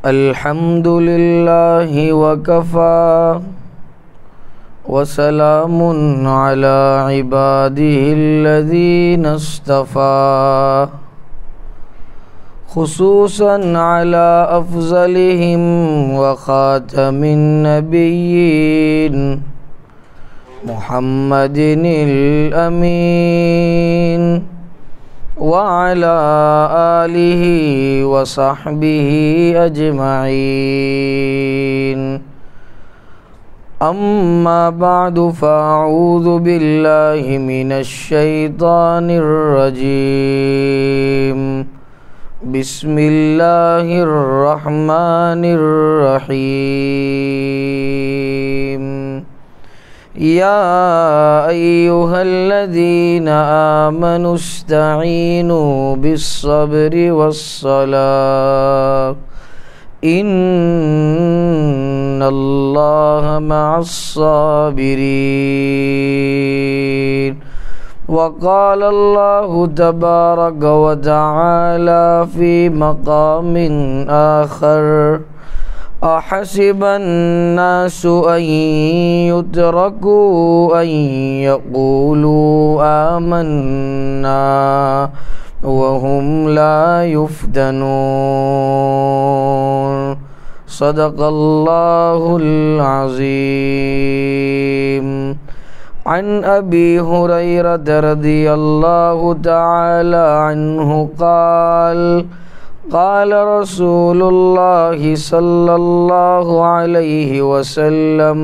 الحمد للہ وکفى وسلام علی عباده الذین اصطفى خصوصا علی افضلهم وخاتم النبیین محمد الامین وعلى آلہ وصحبہ اجمعین اما بعد فاعوذ باللہ من الشیطان الرجیم بسم اللہ الرحمن الرحیم یا ایہا الذین آمنوا استعینوا بالصبر والصلاة ان اللہ مع الصابرین وقال اللہ تبارک وتعالی فی مقام آخر احسب الناس ان يتركوا ان يقولوا آمنا وهم لا يفتنون صدق اللہ العظیم عن ابی ہریرہ رضی اللہ تعالی عنہ قال قال رسول اللہ صلی اللہ علیہ وسلم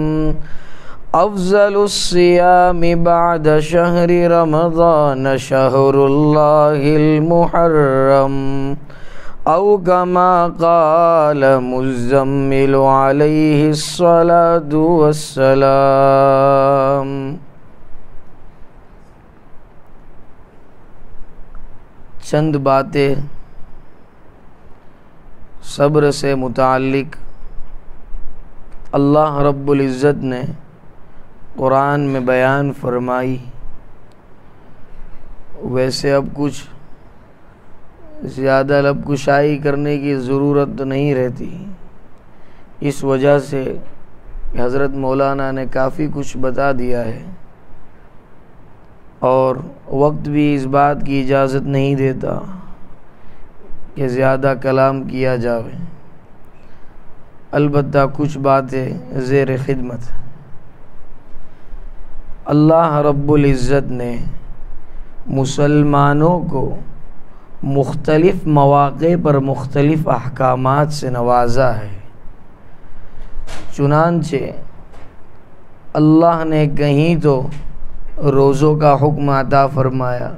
افضل الصیام بعد شہر رمضان شہر اللہ المحرم او کما قال مزمل علیہ الصلاة والسلام۔ چند باتیں صبر سے متعلق اللہ رب العزت نے قرآن میں بیان فرمائی، ویسے اب کچھ زیادہ لب کشائی کرنے کی ضرورت تو نہیں رہتی، اس وجہ سے حضرت مولانا نے کافی کچھ بتا دیا ہے اور وقت بھی اس بات کی اجازت نہیں دیتا کہ زیادہ کلام کیا جاوے، البتہ کچھ باتیں زیر خدمت۔ اللہ رب العزت نے مسلمانوں کو مختلف مواقع پر مختلف احکامات سے نوازا ہے، چنانچہ اللہ نے کہیں تو روزوں کا حکم عطا فرمایا،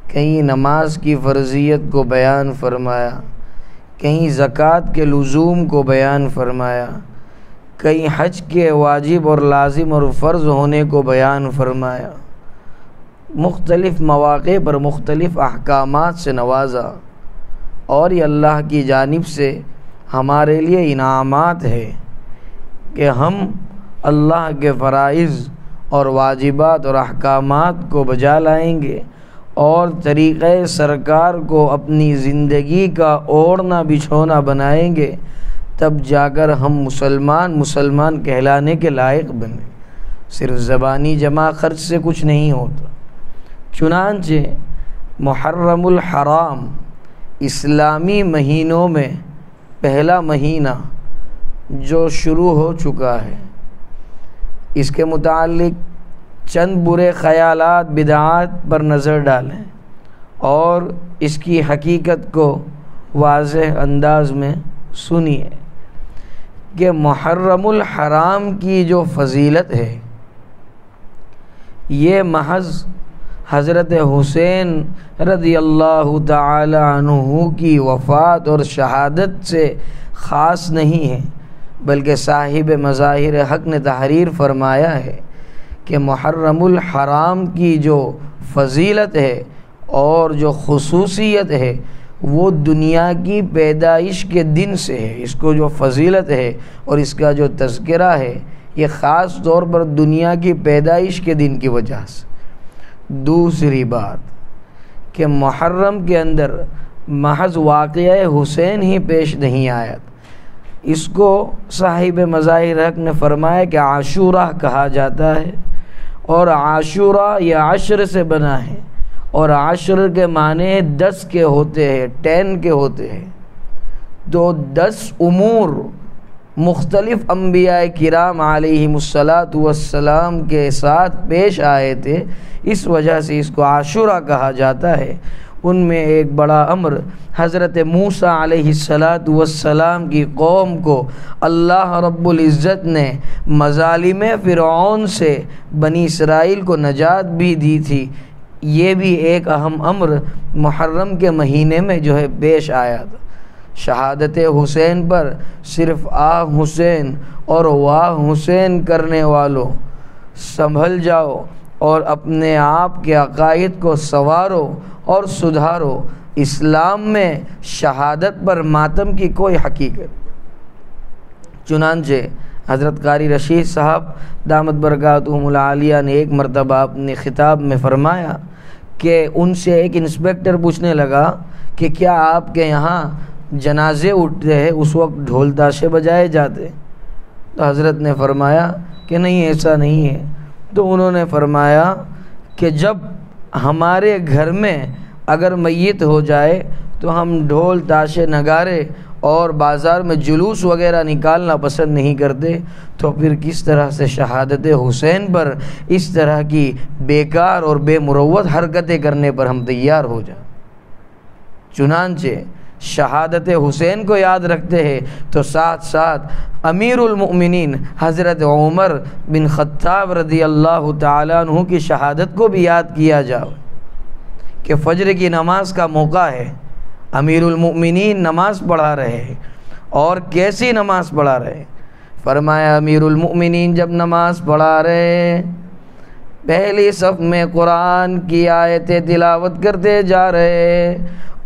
کہیں نماز کی فرضیت کو بیان فرمایا، کہیں زکوٰۃ کے لزوم کو بیان فرمایا، کہیں حج کے واجب اور لازم اور فرض ہونے کو بیان فرمایا، مختلف مواقع پر مختلف احکامات سے نوازا، اور یہ اللہ کی جانب سے ہمارے لیے انعامات ہے کہ ہم اللہ کے فرائض اور واجبات اور احکامات کو بجا لائیں گے اور طریقۂ سرکار کو اپنی زندگی کا اوڑھنا بچھونا بنائیں گے، تب جا کر ہم مسلمان کہلانے کے لائق بنیں۔ صرف زبانی جمع خرچ سے کچھ نہیں ہوتا۔ چنانچہ محرم الحرام اسلامی مہینوں میں پہلا مہینہ جو شروع ہو چکا ہے، اس کے متعلق چند برے خیالات بدعات پر نظر ڈالیں اور اس کی حقیقت کو واضح انداز میں سنیے کہ محرم الحرام کی جو فضیلت ہے یہ محض حضرت حسین رضی اللہ تعالی عنہ کی وفات اور شہادت سے خاص نہیں ہے، بلکہ صاحب مظاہر حق نے تحریر فرمایا ہے کہ محرم الحرام کی جو فضیلت ہے اور جو خصوصیت ہے وہ دنیا کی پیدائش کے دن سے ہے۔ اس کو جو فضیلت ہے اور اس کا جو تذکرہ ہے یہ خاص طور پر دنیا کی پیدائش کے دن کی وجہ سے۔ دوسری بات کہ محرم کے اندر محض واقعہ حسین ہی پیش نہیں آیا، اس کو صاحب مظاہر حق نے فرمایا کہ عاشورہ کہا جاتا ہے، اور عاشورہ یہ عشر سے بنا ہے، اور عشر کے معنی 10 کے ہوتے ہیں، 10 کے ہوتے ہیں۔ تو 10 امور مختلف انبیاء کرام علیہم الصلاۃ کے ساتھ پیش آئے تھے، اس وجہ سے اس کو عاشورہ کہا جاتا ہے۔ ان میں ایک بڑا امر حضرت موسیٰ علیہ السلام کی قوم کو اللہ رب العزت نے مظالم فرعون سے بنی اسرائیل کو نجات بھی دی تھی۔ یہ بھی ایک اہم امر محرم کے مہینے میں جو ہے پیش آیا تھا۔ شہادت حسین پر صرف آ حسین اور واہ حسین کرنے والوں سنبھل جاؤ اور اپنے آپ کے عقائد کو سنوارو اور سدھارو۔ اسلام میں شہادت پر ماتم کی کوئی حقیقت۔ چنانچہ حضرت قاری رشید صاحب دامت برکاتہم العالیہ نے ایک مرتبہ اپنے خطاب میں فرمایا کہ ان سے ایک انسپیکٹر پوچھنے لگا کہ کیا آپ کے یہاں جنازے اٹھتے ہیں اس وقت ڈھول تاشے بجائے جاتے؟ تو حضرت نے فرمایا کہ نہیں، ایسا نہیں ہے۔ تو انہوں نے فرمایا کہ جب ہمارے گھر میں اگر میت ہو جائے تو ہم ڈھول تاشے نگارے اور بازار میں جلوس وغیرہ نکالنا پسند نہیں کرتے، تو پھر کس طرح سے شہادت حسین پر اس طرح کی بیکار اور بے مروت حرکتیں کرنے پر ہم تیار ہو جائیں۔ چنانچہ شہادت حسین کو یاد رکھتے ہیں تو ساتھ ساتھ امیر المؤمنین حضرت عمر بن خطاب رضی اللہ تعالیٰ عنہ کی شہادت کو بھی یاد کیا جاؤ کہ فجر کی نماز کا موقع ہے، امیر المؤمنین نماز پڑھا رہے ہیں، اور کیسی نماز پڑھا رہے ہیں؟ فرمایا امیر المؤمنین جب نماز پڑھا رہے پہلی صف میں قرآن کی آیتیں تلاوت کرتے جا رہے،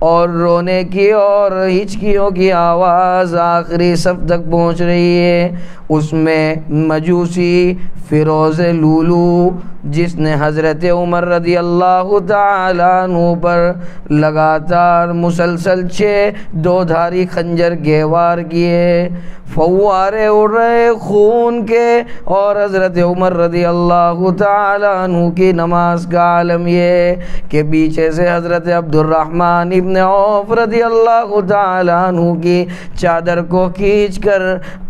اور رونے کی اور ہچکیوں کی آواز آخری صف تک پہنچ رہی ہے۔ اس میں مجوسی فیروز لولو جس نے حضرت عمر رضی اللہ تعالیٰ عنہ پر لگاتار مسلسل 6 دھاری خنجر گہوار کیے، فوارے اڑ رہے خون کے، اور حضرت عمر رضی اللہ تعالیٰ عنہ کی نماز کا عالم یہ کہ پیچھے سے حضرت عبد الرحمن ابن عوف رضی اللہ تعالیٰ عنہ کی چادر کو کھینچ کر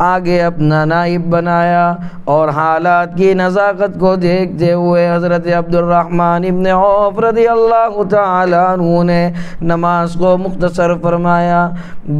آگے اپنا نائب بنایا، اور حالات کی نزاکت کو دیکھتے ہوئے حضرت عبد الرحمن ابن عوف رضی اللہ تعالیٰ عنہ نے نماز کو مختصر فرمایا۔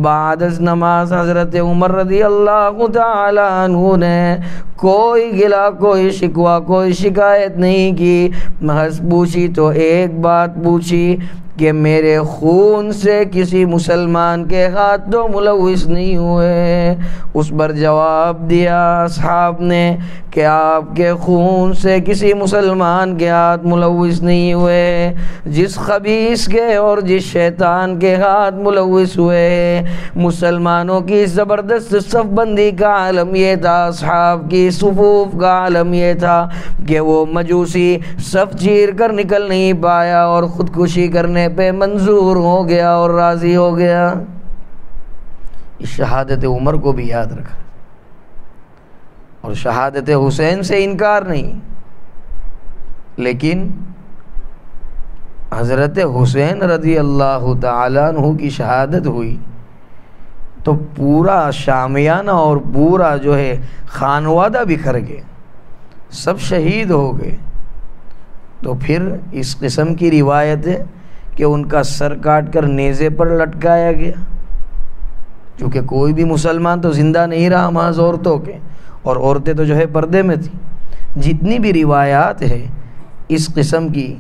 بعد از نماز حضرت عمر رضی اللہ تعالیٰ عنہ نے کوئی گلہ، کوئی شکوہ، کوئی شکایت نہیں کی، محض پوچھی تو ایک بات پوچھی کہ میرے خون سے کسی مسلمان کے ہاتھ تو ملوث نہیں ہوئے؟ اس پر جواب دیا اصحاب نے کہ آپ کے خون سے کسی مسلمان کے ہاتھ ملوث نہیں ہوئے، جس خبیث کے اور جس شیطان کے ہاتھ ملوث ہوئے۔ مسلمانوں کی زبردست صف بندی کا عالم یہ تھا، اصحاب کی صفوف کا عالم یہ تھا کہ وہ مجوسی صف چیر کر نکل نہیں پایا اور خودکشی کرنے پہ منظور ہو گیا اور راضی ہو گیا۔ اس شہادت عمر کو بھی یاد رکھا، اور شہادت حسین سے انکار نہیں، لیکن حضرت حسین رضی اللہ تعالیٰ عنہ کی شہادت ہوئی تو پورا شامیانہ اور پورا جو ہے خانوادہ بکھر گئے، سب شہید ہو گئے۔ تو پھر اس قسم کی روایت ہے کہ ان کا سر کاٹ کر نیزے پر لٹکایا گیا، کیونکہ کوئی بھی مسلمان تو زندہ نہیں رہا محض عورتوں کے، اور عورتیں تو جو ہے پردے میں تھیں۔ جتنی بھی روایات ہے اس قسم کی،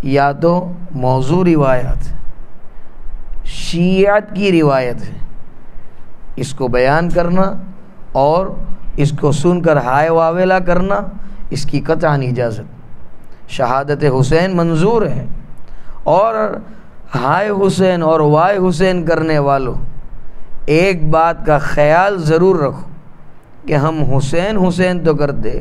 یا تو موضوع روایات ہے، شیعت کی روایت ہے، اس کو بیان کرنا اور اس کو سن کر ہائے واویلا کرنا اس کی قطعاً اجازت۔ شہادت حسین منظور ہے، اور ہائے حسین اور وائے حسین کرنے والوں ایک بات کا خیال ضرور رکھو کہ ہم حسین حسین تو کرتے،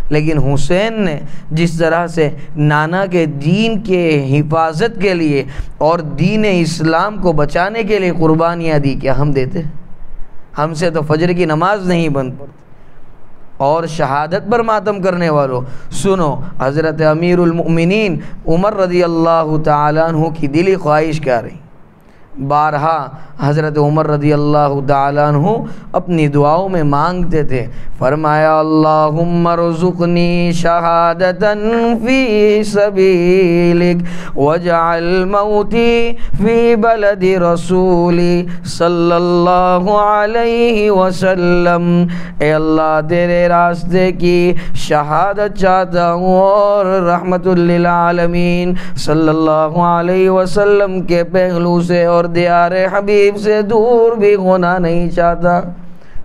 لیکن حسین نے جس طرح سے نانا کے دین کے حفاظت کے لیے اور دین اسلام کو بچانے کے لیے قربانیاں دی، کیا ہم دیتے؟ ہم سے تو فجر کی نماز نہیں بن پڑتی۔ اور شہادت پر ماتم کرنے والوں سنو، حضرت امیر المؤمنین عمر رضی اللہ تعالیٰ عنہ کی دلی خواہش کیا رہی۔ بارہا حضرت عمر رضی اللہ تعالیٰ عنہ اپنی دعاؤں میں مانگتے تھے، فرمایا اللہم ارزقنی شہادتا فی سبیلک واجعل موتی فی بلد رسولی صلی اللہ علیہ وسلم۔ اے اللہ تیرے راستے کی شہادت چاہتا ہوں اور رحمت للعالمین صلی اللہ علیہ وسلم کے پہلو سے اور دیار حبیب سے دور بھی ہونا نہیں چاہتا۔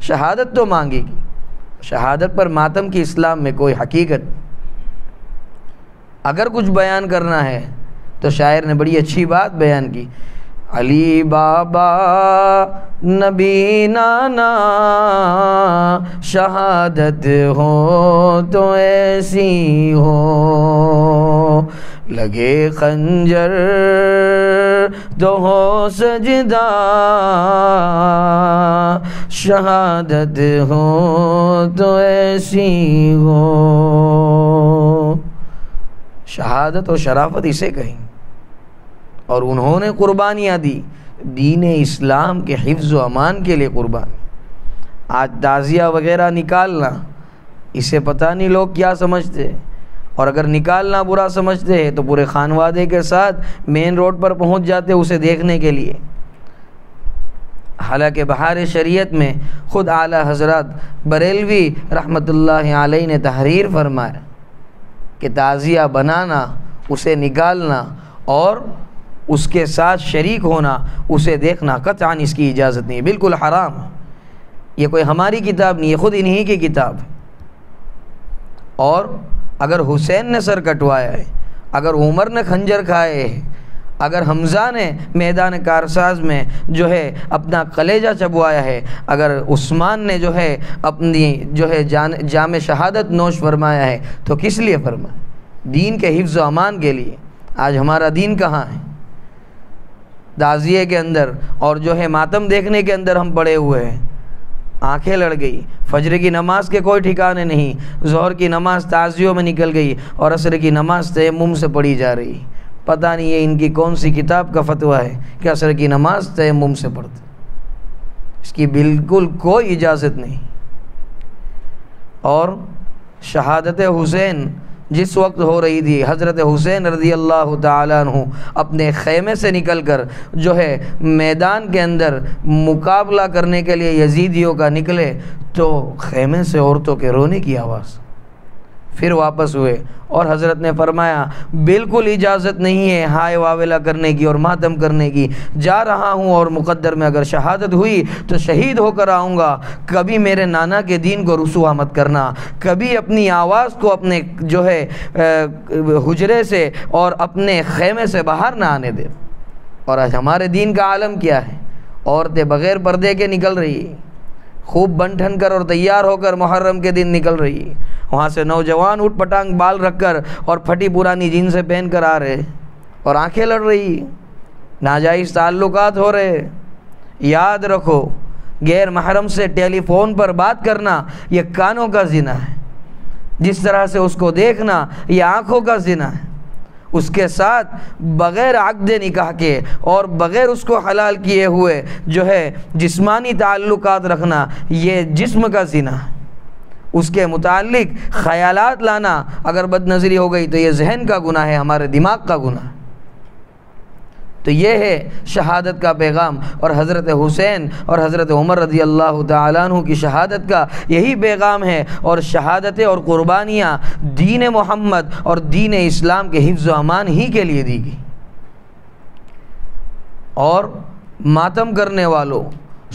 شہادت تو مانگے گی، شہادت پر ماتم کی اسلام میں کوئی حقیقت۔ اگر کچھ بیان کرنا ہے تو شاعر نے بڑی اچھی بات بیان کی، علی بابا نبی نانا شہادت ہو تو ایسی ہو، لگے خنجر تو ہو سجدہ، شہادت ہو تو ایسی ہو۔ شہادت و شرافت اسے کہیں، اور انہوں نے قربانیاں دی دین اسلام کے حفظ و امان کے لیے قربان۔ آج تعزیہ وغیرہ نکالنا، اسے پتہ نہیں لوگ کیا سمجھتے، اور اگر نکالنا برا سمجھتے ہیں تو پورے خانوادے کے ساتھ مین روڈ پر پہنچ جاتے اسے دیکھنے کے لیے۔ حالانکہ بہار شریعت میں خود اعلیٰ حضرات بریلوی رحمۃ اللہ علیہ نے تحریر فرمایا کہ تعزیہ بنانا، اسے نکالنا اور اس کے ساتھ شریک ہونا، اسے دیکھنا قطعاً اس کی اجازت نہیں، بالکل حرام۔ یہ کوئی ہماری کتاب نہیں، یہ خود انہی کی کتاب ہے۔ اور اگر حسین نے سر کٹوایا ہے، اگر عمر نے خنجر کھائے ہے، اگر حمزہ نے میدان کارساز میں جو ہے اپنا کلیجہ چبوایا ہے، اگر عثمان نے جو ہے اپنی جو ہے جام شہادت نوش فرمایا ہے، تو کس لیے فرمایا؟ دین کے حفظ و امان کے لیے۔ آج ہمارا دین کہاں ہے؟ تعزیے کے اندر اور جو ہے ماتم دیکھنے کے اندر ہم پڑے ہوئے ہیں۔ آنکھیں لڑ گئی، فجر کی نماز کے کوئی ٹھکانے نہیں، ظہر کی نماز تعزیوں میں نکل گئی اور عصر کی نماز تیمم سے پڑھی جا رہی۔ پتہ نہیں یہ ان کی کون سی کتاب کا فتویٰ ہے کہ عصر کی نماز تیمم سے پڑھتے، اس کی بالکل کوئی اجازت نہیں۔ اور شہادت حسین جس وقت ہو رہی تھی، حضرت حسین رضی اللہ تعالیٰ عنہ اپنے خیمے سے نکل کر جو ہے میدان کے اندر مقابلہ کرنے کے لیے یزیدیوں کا نکلے، تو خیمے سے عورتوں کے رونے کی آواز۔ پھر واپس ہوئے اور حضرت نے فرمایا بالکل اجازت نہیں ہے ہائے واویلا کرنے کی اور ماتم کرنے کی، جا رہا ہوں اور مقدر میں اگر شہادت ہوئی تو شہید ہو کر آؤں گا، کبھی میرے نانا کے دین کو رسوا مت کرنا، کبھی اپنی آواز کو اپنے جو ہے حجرے سے اور اپنے خیمے سے باہر نہ آنے دے۔ اور آج ہمارے دین کا عالم کیا ہے؟ عورتیں بغیر پردے کے نکل رہی، خوب بن ٹھن کر اور تیار ہو کر محرم کے دن نکل رہی، وہاں سے نوجوان اٹھ پٹانگ بال رکھ کر اور پھٹی پرانی جینسیں پہن کر آ رہے اور آنکھیں لڑ رہی، ناجائز تعلقات ہو رہے۔ یاد رکھو، غیر محرم سے ٹیلی فون پر بات کرنا یہ کانوں کا زنا ہے، جس طرح سے اس کو دیکھنا یہ آنکھوں کا زنا ہے، اس کے ساتھ بغیر عقد نکاح کے اور بغیر اس کو حلال کیے ہوئے جو ہے جسمانی تعلقات رکھنا یہ جسم کا زنا ہے۔ اس کے متعلق خیالات لانا اگر بد نظری ہو گئی تو یہ ذہن کا گناہ ہے، ہمارے دماغ کا گناہ ہے۔ تو یہ ہے شہادت کا پیغام، اور حضرت حسین اور حضرت عمر رضی اللہ تعالیٰ عنہ کی شہادت کا یہی پیغام ہے، اور شہادتیں اور قربانیاں دین محمد اور دین اسلام کے حفظ و امان ہی کے لیے دی گئی۔ اور ماتم کرنے والوں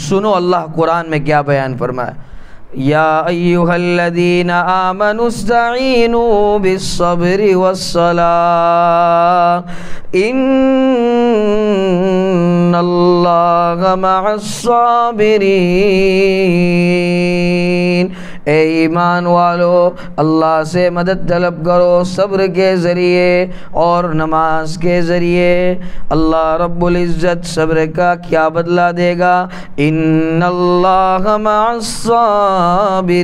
سنو اللہ قرآن میں کیا بیان فرمایا، یا ایھا الذین آمنوا استعینوا بالصبر والصلاۃ ان اللہ مع الصابرین۔ اے ایمان والو اللہ سے مدد طلب کرو صبر کے ذریعے اور نماز کے ذریعے۔ اللہ رب العزت صبر کا کیا بدلہ دے گا؟ ان اللہ مع الصابرین،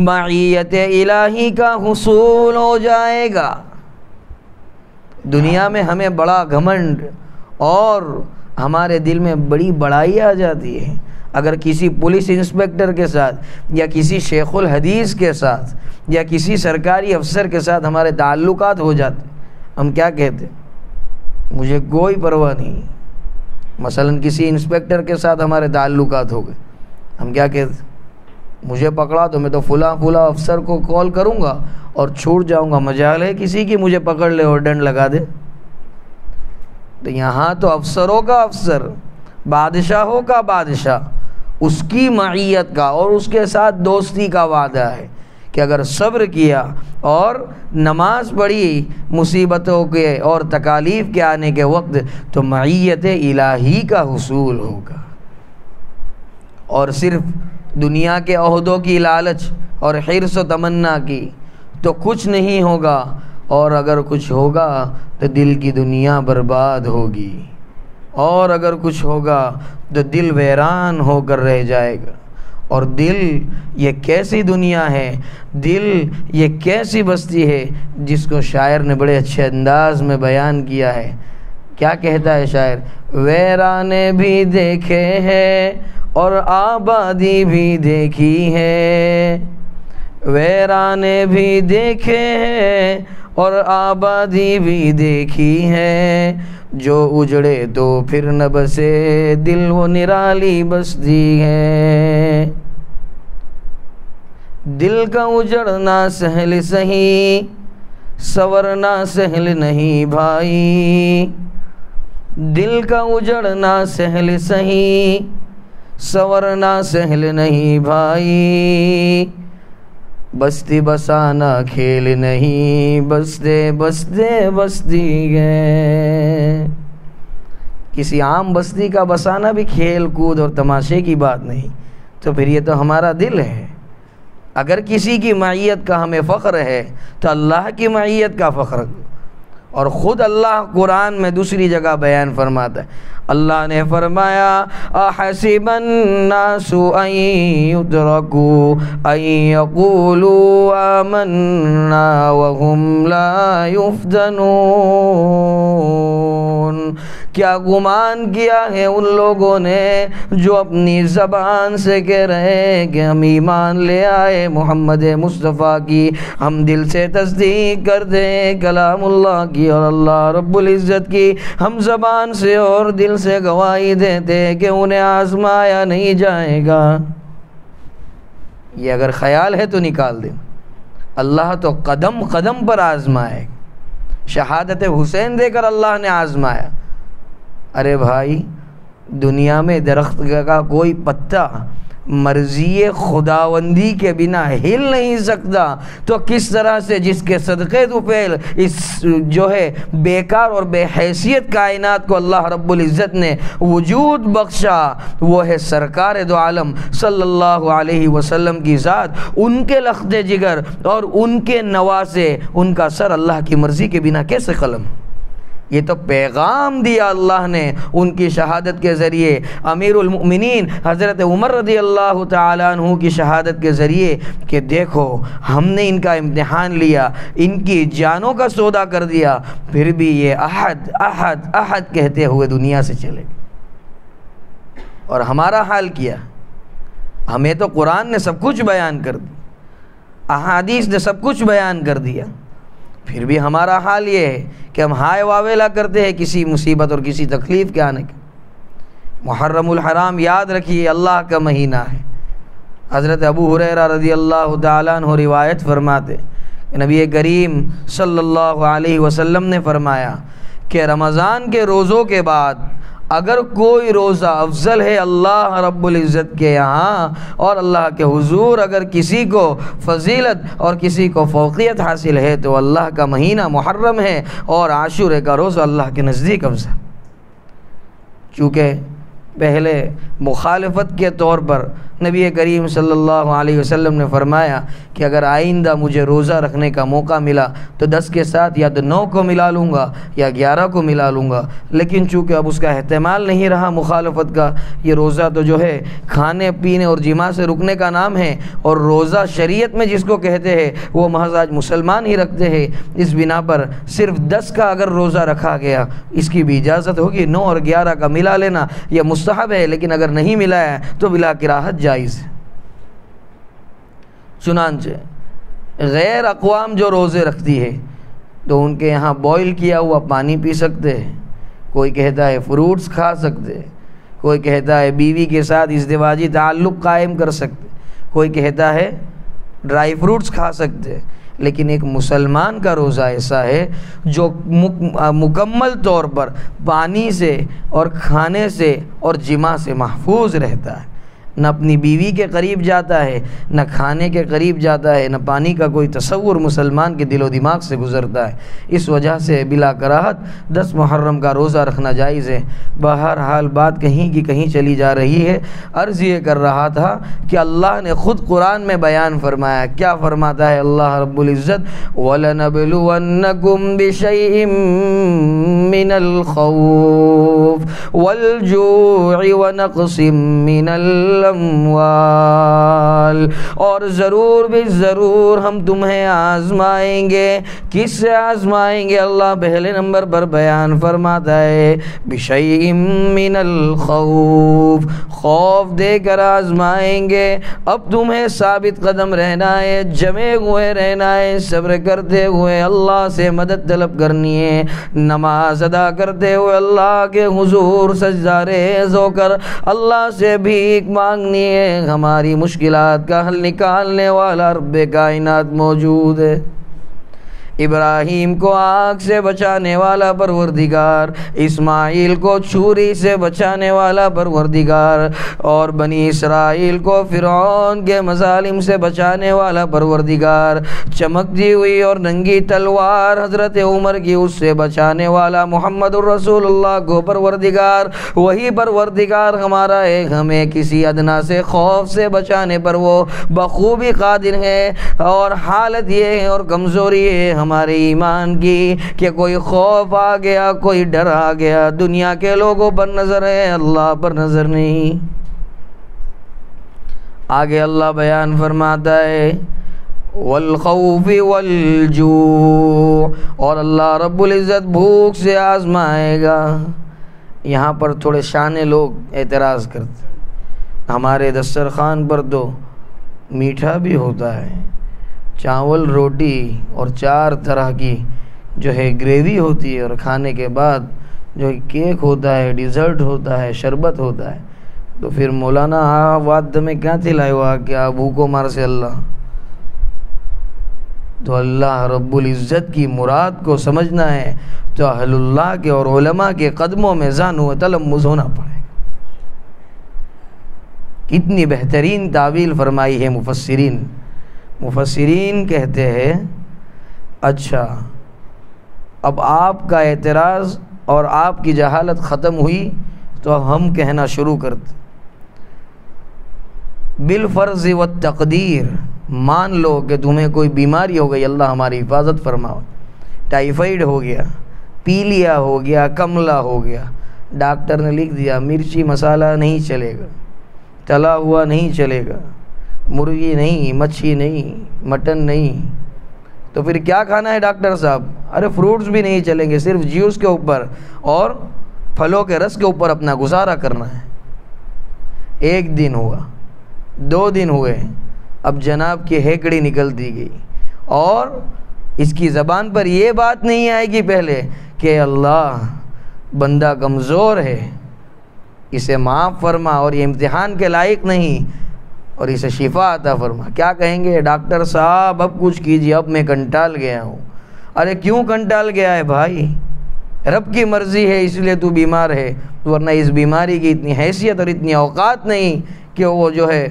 معیت الہی کا حصول ہو جائے گا۔ دنیا میں ہمیں بڑا گھمنڈ اور ہمارے دل میں بڑی بڑائی آ جاتی ہے۔ اگر کسی پولیس انسپکٹر کے ساتھ یا کسی شیخ الحدیث کے ساتھ یا کسی سرکاری افسر کے ساتھ ہمارے تعلقات ہو جاتے، ہم کیا کہتے؟ مجھے کوئی پرواہ نہیں۔ مثلا کسی انسپکٹر کے ساتھ ہمارے تعلقات ہو گئے، ہم کیا کہتے؟ مجھے پکڑا تو میں تو فلاں افسر کو کال کروں گا اور چھوٹ جاؤں گا، مجال ہے کسی کی مجھے پکڑ لے اور ڈنڈ لگا دے۔ تو یہاں تو افسروں کا افسر، بادشاہوں کا بادشاہ، اس کی معیت کا اور اس کے ساتھ دوستی کا وعدہ ہے کہ اگر صبر کیا اور نماز پڑھی مصیبتوں کے اور تکالیف کے آنے کے وقت تو معیت الہی کا حصول ہوگا۔ اور صرف دنیا کے عہدوں کی لالچ اور حرص و تمنا کی تو کچھ نہیں ہوگا، اور اگر کچھ ہوگا تو دل کی دنیا برباد ہوگی، اور اگر کچھ ہوگا تو دل ویران ہو کر رہ جائے گا۔ اور دل یہ کیسی دنیا ہے، دل یہ کیسی بستی ہے جس کو شاعر نے بڑے اچھے انداز میں بیان کیا ہے۔ کیا کہتا ہے شاعر؟ ویرانے بھی دیکھے ہیں اور آبادی بھی دیکھی ہے، ویرانے بھی دیکھے ہیں اور آبادی بھی دیکھی ہے، جو اجڑے تو پھر نہ بسے دل وہ نرالی بستی ہے۔ دل کا اجڑنا سہل سہی، سورنا سہل نہیں بھائی، دل کا اجڑنا سہل سہی، سورنا سہل نہیں بھائی، بستی بسانا کھیل نہیں، بستے بستے بستی ہے۔ کسی عام بستی کا بسانا بھی کھیل کود اور تماشے کی بات نہیں، تو پھر یہ تو ہمارا دل ہے۔ اگر کسی کی معیت کا ہمیں فخر ہے تو اللہ کی معیت کا فخر، اور خود اللہ قرآن میں دوسری جگہ بیان فرماتا ہے۔ اللہ نے فرمایا احسب الناس ان یترکوا ان یقولوا آمنا وهم لا یفتنون، کیا گمان کیا ہے ان لوگوں نے جو اپنی زبان سے کہہ رہے ہیں کہ ہم ایمان لے آئے محمد مصطفیٰ کی، ہم دل سے تصدیق کرتے ہیں کلام اللہ کی اور اللہ رب العزت کی، ہم زبان سے اور دل سے گواہی دیتے کہ انہیں آزمایا نہیں جائے گا۔ یہ اگر خیال ہے تو نکال دیں، اللہ تو قدم قدم پر آزمائے، شہادت حسین دے کر اللہ نے آزمایا۔ ارے بھائی، دنیا میں درخت کا کوئی پتا مرضی خداوندی کے بنا ہل نہیں سکتا، تو کس طرح سے جس کے صدقے تو پہل اس جو ہے بیکار اور بے حیثیت کائنات کو اللہ رب العزت نے وجود بخشا، وہ ہے سرکار دو عالم صلی اللہ علیہ وسلم کی ذات، ان کے لخت جگر اور ان کے نواسے، ان کا سر اللہ کی مرضی کے بنا کیسے قلم؟ یہ تو پیغام دیا اللہ نے ان کی شہادت کے ذریعے، امیر المؤمنین حضرت عمر رضی اللہ تعالیٰ عنہ کی شہادت کے ذریعے کہ دیکھو ہم نے ان کا امتحان لیا، ان کی جانوں کا سودا کر دیا، پھر بھی یہ احد احد احد کہتے ہوئے دنیا سے چلے گئے۔ اور ہمارا حال کیا؟ ہمیں تو قرآن نے سب کچھ بیان کر دیا، احادیث نے سب کچھ بیان کر دیا، پھر بھی ہمارا حال یہ ہے کہ ہم ہائے واویلا کرتے ہیں کسی مصیبت اور کسی تکلیف کے آنے کے۔ محرم الحرام یاد رکھیے اللہ کا مہینہ ہے۔ حضرت ابو ہریرہ رضی اللہ تعالیٰ عنہ روایت فرماتے کہ نبی کریم صلی اللہ علیہ وسلم نے فرمایا کہ رمضان کے روزوں کے بعد اگر کوئی روزہ افضل ہے اللہ رب العزت کے یہاں اور اللہ کے حضور، اگر کسی کو فضیلت اور کسی کو فوقیت حاصل ہے تو اللہ کا مہینہ محرم ہے، اور عاشورے کا روزہ اللہ کے نزدیک افضل، چونکہ پہلے مخالفت کے طور پر نبی کریم صلی اللہ علیہ وسلم نے فرمایا کہ اگر آئندہ مجھے روزہ رکھنے کا موقع ملا تو 10 کے ساتھ یا تو 9 کو ملا لوں گا یا 11 کو ملا لوں گا، لیکن چونکہ اب اس کا احتمال نہیں رہا مخالفت کا، یہ روزہ تو جو ہے کھانے پینے اور جماع سے رکنے کا نام ہے، اور روزہ شریعت میں جس کو کہتے ہیں وہ محض آج مسلمان ہی رکھتے ہیں، اس بنا پر صرف 10 کا اگر روزہ رکھا گیا اس کی بھی اجازت ہوگی، 9 اور 11 کا ملا لینا یہ مستحب ہے، لیکن اگر نہیں ملا ہے تو بلا کراہت جائز ہے۔ چنانچہ غیر اقوام جو روزے رکھتی ہے تو ان کے یہاں بوائل کیا ہوا پانی پی سکتے ہیں، کوئی کہتا ہے فروٹس کھا سکتے، کوئی کہتا ہے بیوی کے ساتھ ازدواجی تعلق قائم کر سکتے، کوئی کہتا ہے ڈرائی فروٹس کھا سکتے، لیکن ایک مسلمان کا روزہ ایسا ہے جو مکمل طور پر پانی سے اور کھانے سے اور جماع سے محفوظ رہتا ہے، نہ اپنی بیوی کے قریب جاتا ہے، نہ کھانے کے قریب جاتا ہے، نہ پانی کا کوئی تصور مسلمان کے دل و دماغ سے گزرتا ہے۔ اس وجہ سے بلا کراہت 10 محرم کا روزہ رکھنا جائز ہے۔ بہرحال بات کہیں کی کہیں چلی جا رہی ہے۔ عرض یہ کر رہا تھا کہ اللہ نے خود قرآن میں بیان فرمایا، کیا فرماتا ہے اللہ رب العزت؟ وَلَنَبْلُوَنَّكُمْ بِشَيْءٍ مِّنَ الْخَوْفِ وَالْجُوعِ وَنَقْصٍ مِّنَ اور ضرور بھی ضرور ہم تمہیں آزمائیں گے۔ کس سے آزمائیں گے؟ اللہ پہلے نمبر پر بیان فرماتا ہے بِشَيْءٍ مِّنَ الْخَوْفِ، خوف دے کر آزمائیں گے۔ اب تمہیں ثابت قدم رہنا ہے، جمے ہوئے رہنا ہے، صبر کرتے ہوئے اللہ سے مدد طلب کرنی ہے، نماز ادا کرتے ہوئے اللہ کے حضور سجدہ ریز ہو کر اللہ سے بھیک مانگنی ہے۔ ہماری مشکلات کا حل نکالنے والا رب کائنات موجود ہے۔ ابراہیم کو آگ سے بچانے والا پروردگار، اسماعیل کو چھری سے بچانے والا پروردگار، اور بنی اسرائیل کو فرعون کے مظالم سے بچانے والا پروردگار، چمکتی ہوئی اور ننگی تلوار حضرت عمر کی اس سے بچانے والا محمد الرسول اللہ کو پروردگار، وہی پروردگار ہمارا ہے، ہمیں کسی ادنا سے خوف سے بچانے پر وہ بخوبی قادر ہے۔ اور حالت یہ ہے اور کمزوری ہے ہمارے ایمان کی کہ کوئی خوف آ گیا، کوئی ڈر آ گیا، دنیا کے لوگوں پر نظر ہے، اللہ پر نظر نہیں۔ آگے اللہ بیان فرماتا ہے والخوف والجوع، اور اللہ رب العزت بھوک سے آزمائے گا۔ یہاں پر تھوڑے شانے لوگ اعتراض کرتے، ہمارے دسترخوان پر تو میٹھا بھی ہوتا ہے، چاول روٹی اور 4 طرح کی جو ہے گریوی ہوتی ہے، اور کھانے کے بعد جو کیک ہوتا ہے، ڈیزرٹ ہوتا ہے، شربت ہوتا ہے، تو پھر مولانا واد میں کیا تھلائے ہوا کیا بھوکو مار سے اللہ؟ تو اللہ رب العزت کی مراد کو سمجھنا ہے تو اہل اللہ کے اور علماء کے قدموں میں زانو و تلمذ ہونا پڑے گا۔ کتنی بہترین تعویل فرمائی ہے مفسرین۔ مفسرین کہتے ہیں اچھا اب آپ کا اعتراض اور آپ کی جہالت ختم ہوئی تو ہم کہنا شروع کرتے، بالفرض والتقدیر، مان لو کہ تمہیں کوئی بیماری ہو گئی، اللہ ہماری حفاظت فرماؤ، ٹائیفائیڈ ہو گیا، پیلیا ہو گیا، کملا ہو گیا، ڈاکٹر نے لکھ دیا مرچی مسالہ نہیں چلے گا، تلا ہوا نہیں چلے گا، مرغی نہیں، مچھی نہیں، مٹن نہیں، تو پھر کیا کھانا ہے ڈاکٹر صاحب؟ ارے فروٹس بھی نہیں چلیں گے، صرف جوس کے اوپر اور پھلوں کے رس کے اوپر اپنا گزارا کرنا ہے۔ 1 دن ہوا، 2 دن ہوئے، اب جناب کی ہیکڑی نکلتی گئی، اور اس کی زبان پر یہ بات نہیں آئے گی پہلے کہ اللہ بندہ کمزور ہے، اسے معاف فرما، اور یہ امتحان کے لائق نہیں، اور اسے شفا عطا فرما۔ کیا کہیں گے؟ ڈاکٹر صاحب اب کچھ کیجیے، اب میں کنٹال گیا ہوں۔ ارے کیوں کنٹال گیا ہے بھائی؟ رب کی مرضی ہے اس لیے تو بیمار ہے، ورنہ اس بیماری کی اتنی حیثیت اور اتنی اوقات نہیں کہ وہ جو ہے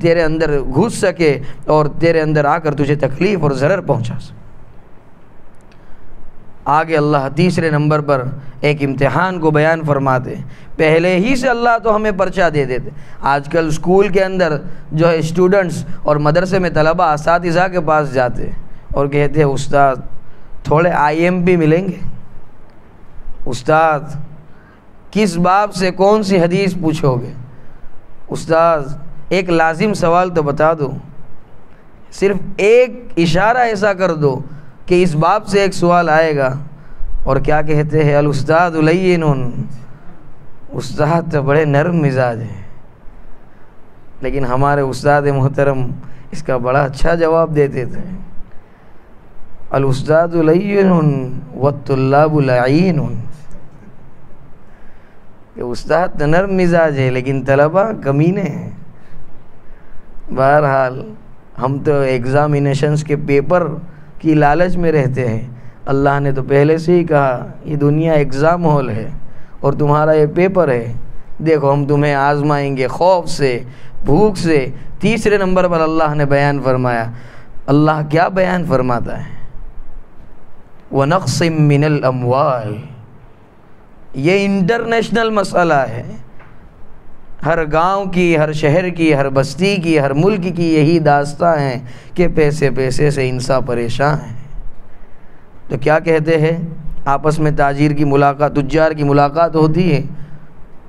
تیرے اندر گھس سکے اور تیرے اندر آ کر تجھے تکلیف اور ضرر پہنچا سکے۔ آگے اللہ تیسرے نمبر پر ایک امتحان کو بیان فرماتے، پہلے ہی سے اللہ تو ہمیں پرچہ دے دیتے۔ آج کل اسکول کے اندر جو ہے اسٹوڈنٹس اور مدرسے میں طلبہ اساتذہ کے پاس جاتے اور کہتے ہیں استاد تھوڑے IMP ملیں گے، استاد کس باب سے کون سی حدیث پوچھو گے، استاد ایک لازم سوال تو بتا دو، صرف ایک اشارہ ایسا کر دو کہ اس باب سے ایک سوال آئے گا۔ اور کیا کہتے ہیں الاستاذ لین، استاد تو بڑے نرم مزاج ہیں، لیکن ہمارے استاد محترم اس کا بڑا اچھا جواب دیتے تھے، الاستاذ لین والطلاب لعین، کہ استاد تو نرم مزاج ہے لیکن طلبہ کمینے ہیں۔ بہرحال ہم تو ایگزامینیشنز کے پیپر کی لالچ میں رہتے ہیں، اللہ نے تو پہلے سے ہی کہا یہ دنیا ایگزام ہال ہے اور تمہارا یہ پیپر ہے، دیکھو ہم تمہیں آزمائیں گے خوف سے، بھوک سے۔ تیسرے نمبر پر اللہ نے بیان فرمایا، اللہ کیا بیان فرماتا ہے، وَنَقْصٍ مِّنَ الْأَمْوَالِ، یہ انٹرنیشنل مسئلہ ہے، ہر گاؤں کی، ہر شہر کی، ہر بستی کی، ہر ملک کی یہی داستان ہے کہ پیسے سے انسان پریشان ہیں۔ تو کیا کہتے ہیں، آپس میں تاجر کی ملاقات، تجار کی ملاقات ہوتی ہے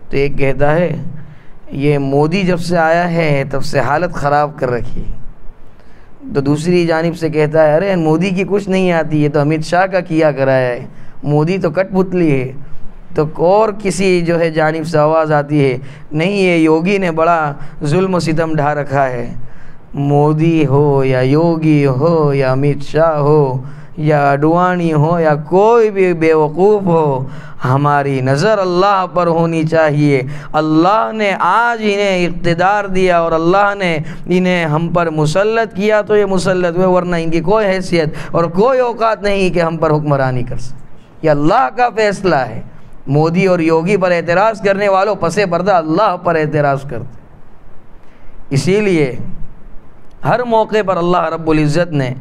تو ایک کہتا ہے یہ مودی جب سے آیا ہے تب سے حالت خراب کر رکھی، تو دوسری جانب سے کہتا ہے ارے مودی کی کچھ نہیں آتی، یہ تو امت شاہ کا کیا کرایا ہے، مودی تو کٹ پتلی ہے۔ تو اور کسی جو ہے جانب سے آواز آتی ہے نہیں یہ یوگی نے بڑا ظلم و ستم ڈھا رکھا ہے۔ مودی ہو یا یوگی ہو یا امت شاہ ہو یا اڈوانی ہو یا کوئی بھی بیوقوف ہو، ہماری نظر اللہ پر ہونی چاہیے۔ اللہ نے آج انہیں اقتدار دیا اور اللہ نے انہیں ہم پر مسلط کیا تو یہ مسلط ہوئے، ورنہ ان کی کوئی حیثیت اور کوئی اوقات نہیں کہ ہم پر حکمرانی کر سکے، یہ اللہ کا فیصلہ ہے۔ مودی اور یوگی پر اعتراض کرنے والوں پسے پردہ اللہ پر اعتراض کرتے، اسی لیے ہر موقع پر اللہ رب العزت نے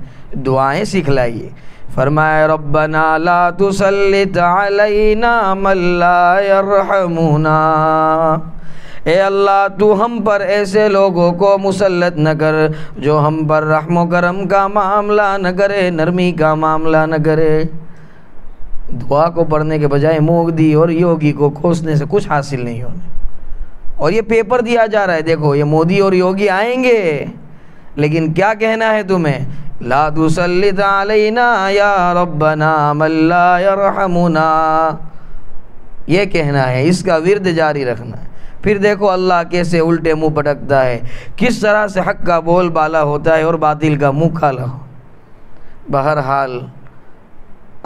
دعائیں سکھلائی، فرمایا ربنا لا تسلط علینا من لا یرحمنا، اے اللہ تو ہم پر ایسے لوگوں کو مسلط نہ کر جو ہم پر رحم و کرم کا معاملہ نہ کرے، نرمی کا معاملہ نہ کرے۔ دعا کو پڑھنے کے بجائے مودی اور یوگی کو کوسنے سے کچھ حاصل نہیں ہونے، اور یہ پیپر دیا جا رہا ہے، دیکھو یہ مودی اور یوگی آئیں گے لیکن کیا کہنا ہے تمہیں، لا تسلط علینا یا ربنا من لا یرحمنا، یہ کہنا ہے، اس کا ورد جاری رکھنا ہے۔ پھر دیکھو اللہ کیسے الٹے منہ پٹکتا ہے، کس طرح سے حق کا بول بالا ہوتا ہے اور باطل کا منہ کالا ہو۔ بہرحال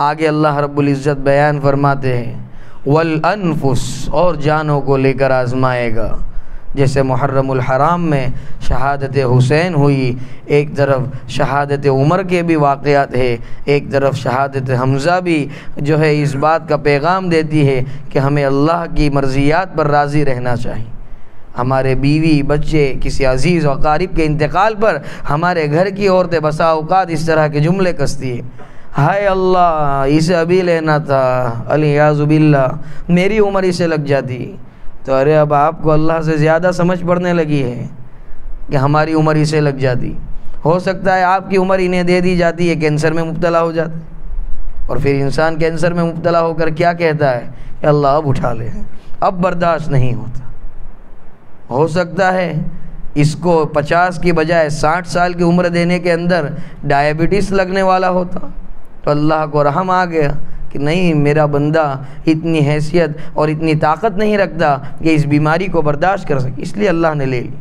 آگے اللہ رب العزت بیان فرماتے ہیں والانفس، اور جانوں کو لے کر آزمائے گا، جیسے محرم الحرام میں شہادت حسین ہوئی، ایک طرف شہادت عمر کے بھی واقعات ہے، ایک طرف شہادت حمزہ بھی جو ہے اس بات کا پیغام دیتی ہے کہ ہمیں اللہ کی مرضیات پر راضی رہنا چاہیے۔ ہمارے بیوی بچے کسی عزیز و اقارب کے انتقال پر ہمارے گھر کی عورتیں بسا اوقات اس طرح کے جملے کستی ہیں، ہائے اللہ اسے ابھی لینا تھا، الیاذ باللہ میری عمر اسے لگ جاتی، تو ارے اب آپ کو اللہ سے زیادہ سمجھ پڑنے لگی ہے کہ ہماری عمر اسے لگ جاتی، ہو سکتا ہے آپ کی عمر انہیں دے دی جاتی ہے، کینسر میں مبتلا ہو جاتے، اور پھر انسان کینسر میں مبتلا ہو کر کیا کہتا ہے کہ اللہ اب اٹھا لے، اب برداشت نہیں ہوتا۔ ہو سکتا ہے اس کو 50 کی بجائے 60 سال کی عمر دینے کے اندر ڈائبٹیز لگنے والا ہوتا، تو اللہ کو رحم آ گیا کہ نہیں میرا بندہ اتنی حیثیت اور اتنی طاقت نہیں رکھتا کہ اس بیماری کو برداشت کر سکے، اس لیے اللہ نے لے لی۔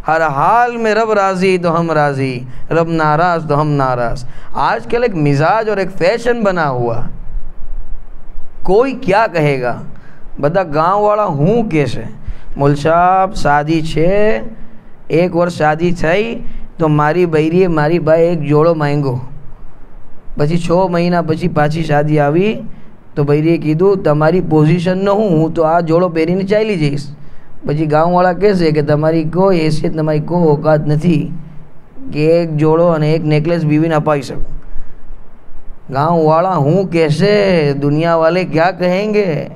ہر حال میں رب راضی تو ہم راضی، رب ناراض تو ہم ناراض۔ آج کل ایک مزاج اور ایک فیشن بنا ہوا، کوئی کیا کہے گا، بتا گاؤں والا ہوں کیسے، مول صاحب شادی چھے، ایک ور شادی چھئی تو ماری بૈરી મારી ભાઈ એક જોડો માંગ્યો، પછી 6 મહિના પછી પાછી શાદી આવી તો બૈરીએ કીધું તમારી પોઝિશન ન હું તો આ જોડો પહેરીને ચાલી જઈશ। પછી ગામવાળા કહેશે કે તમારી કોઈ હેસિયત, તમારી કોઈ ઓકાત નથી કે એક જોડો અને એક નેકલેસ બીવીને અપાવી શકો। گاؤں والا ہوں کیسے، دنیا والے کیا کہیں گے،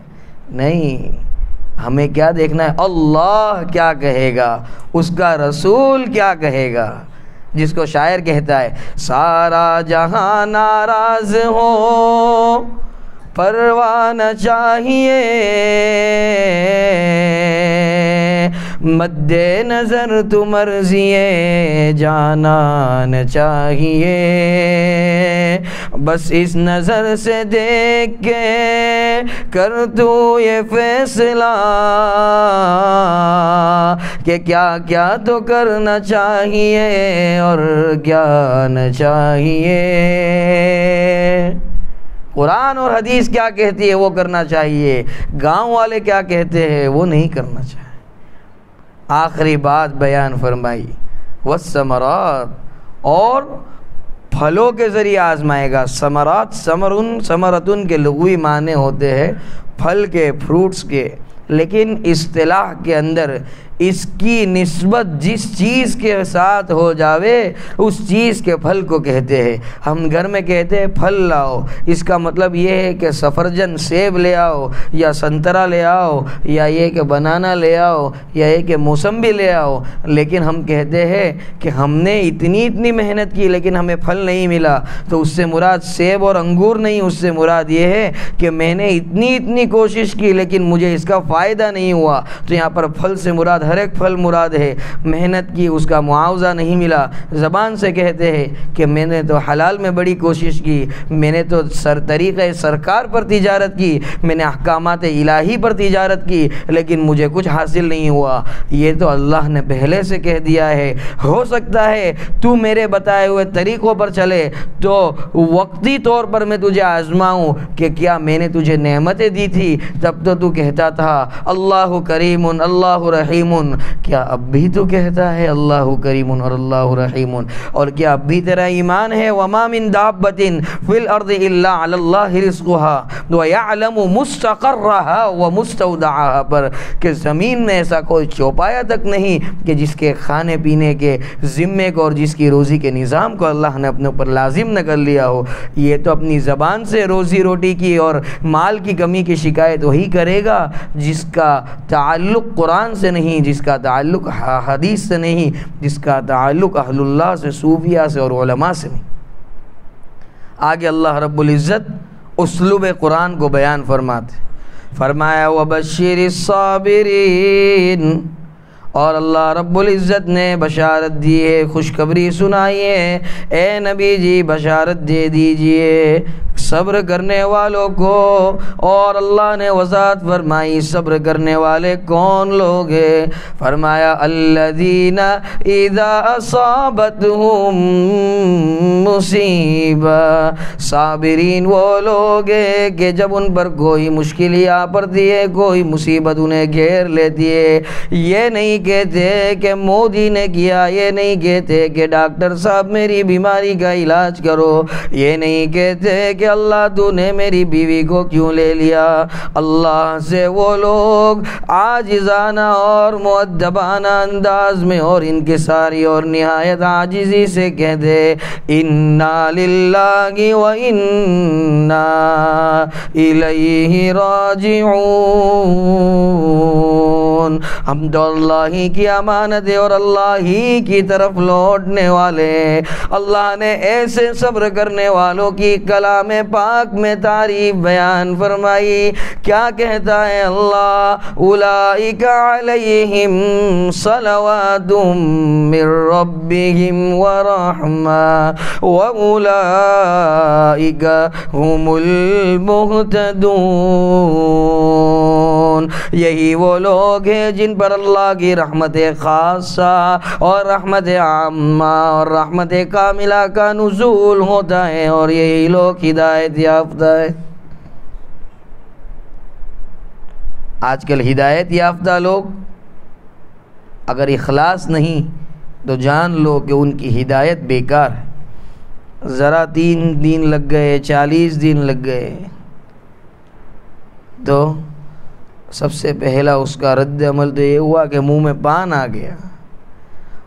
نہیں، ہمیں کیا دیکھنا ہے، اللہ کیا کہے گا، اس کا رسول کیا کہے گا. جس کو شاعر کہتا ہے سارا جہاں ناراض ہو پرواہ نہ چاہیے، مد نظر تو مرضی جانان چاہیے، بس اس نظر سے دیکھ کے کر تو یہ فیصلہ کہ کیا کیا تو کرنا چاہیے اور کیا نہ چاہیے. قرآن اور حدیث کیا کہتی ہے وہ کرنا چاہیے، گاؤں والے کیا کہتے ہیں وہ نہیں کرنا چاہیے. آخری بات بیان فرمائی والثمرات، اور پھلوں کے ذریعے آزمائے گا. ثمرات، ثمرتن کے لغوی معنی ہوتے ہیں پھل کے، فروٹس کے، لیکن اصطلاح کے اندر اس کی نسبت جس چیز کے ساتھ ہو جاوے اس چیز کے پھل کو کہتے ہیں. ہم گھر میں کہتے ہیں پھل لاؤ، اس کا مطلب یہ ہے کہ سفرجن سیب لے آؤ، یا سنترا لے آؤ، یا یہ کہ بنانا لے آؤ، یا یہ کہ موسمبی لے آؤ. لیکن ہم کہتے ہیں کہ ہم نے اتنی محنت کی لیکن ہمیں پھل نہیں ملا، تو اس سے مراد سیب اور انگور نہیں، اس سے مراد یہ ہے کہ میں نے اتنی کوشش کی لیکن مجھے اس کا فائدہ نہیں ہوا. تو یہاں پر پھل سے مراد ہر ایک پھل مراد ہے، محنت کی اس کا معاوضہ نہیں ملا. زبان سے کہتے ہیں کہ میں نے تو حلال میں بڑی کوشش کی، میں نے تو طریقہ سرکار پر تجارت کی، میں نے احکامات الہی پر تجارت کی لیکن مجھے کچھ حاصل نہیں ہوا. یہ تو اللہ نے پہلے سے کہہ دیا ہے. ہو سکتا ہے تو میرے بتائے ہوئے طریقوں پر چلے تو وقتی طور پر میں تجھے آزماؤں کہ کیا میں نے تجھے نعمتیں دی تھی تب تو کہتا تھا اللہ کریم اللہ رحیم. کیا اب بھی تو کہتا ہے اللہ کریم اور اللہ رحیم؟ اور کیا اب بھی تیرا ایمان ہے وما من دابۃ فی الارض الا علی اللہ رزقها ویعلم مستقرها ومستودعها پر، کہ زمین میں ایسا کوئی چوپایا تک نہیں کہ جس کے کھانے پینے کے ذمے کو اور جس کی روزی کے نظام کو اللہ نے اپنے اوپر لازم نہ کر لیا ہو. یہ تو اپنی زبان سے روزی روٹی کی اور مال کی کمی کی شکایت وہی کرے گا جس کا تعلق قرآن سے نہیں، جس کا تعلق حدیث سے نہیں، جس کا تعلق اہل اللہ سے، صوفیاء سے اور علماء سے نہیں. آگے اللہ رب العزت اسلوب قرآن کو بیان فرمایا وَبَشِّرِ الصَّابِرِينَ، اور اللہ رب العزت نے بشارت دی ہے، خوشخبری سنائی ہے. اے نبی جی بشارت دے دیجئے صبر کرنے والوں کو. اور اللہ نے وضاحت فرمائی صبر کرنے والے کون لوگ ہیں. فرمایا الذین اذا اصابتہم مصیبہ، صابرین وہ لوگ ہیں کہ جب ان پر کوئی مشکل آ پڑتی ہے، کوئی مصیبت انہیں گھیر لیتی ہے، یہ نہیں کہتے کہ مودی نے کیا، یہ نہیں کہتے کہ ڈاکٹر صاحب میری بیماری کا علاج کرو، یہ نہیں کہتے کہ اللہ تو نے میری بیوی کو کیوں لے لیا. اللہ سے وہ لوگ عاجزانہ اور مؤدبانہ انداز میں اور انکساری اور نہایت عاجزی سے کہتے انا للہ و انا الیہ راجعون، ہم تو اللہ ہی کی امانت ہے اور اللہ ہی کی طرف لوٹنے والے. اللہ نے ایسے صبر کرنے والوں کی کلام پاک میں تعریف بیان فرمائی. کیا کہتا ہے اللہ؟ اولئک علیہم صلوات من ربہم ورحمہ واولئک هم المہتدون. یہی وہ لوگ ہیں جن پر اللہ کی رحمت خاصہ اور رحمت عامہ اور رحمت کاملہ کا نزول ہوتا ہے، اور یہی لوگ ہدایت یافتہ ہے. آج کل ہدایت یافتہ لوگ اگر اخلاص نہیں تو جان لو کہ ان کی ہدایت بیکار ہے. ذرا 3 دن لگ گئے، 40 دن لگ گئے تو سب سے پہلا اس کا رد عمل تو یہ ہوا کہ منہ میں پان آ گیا.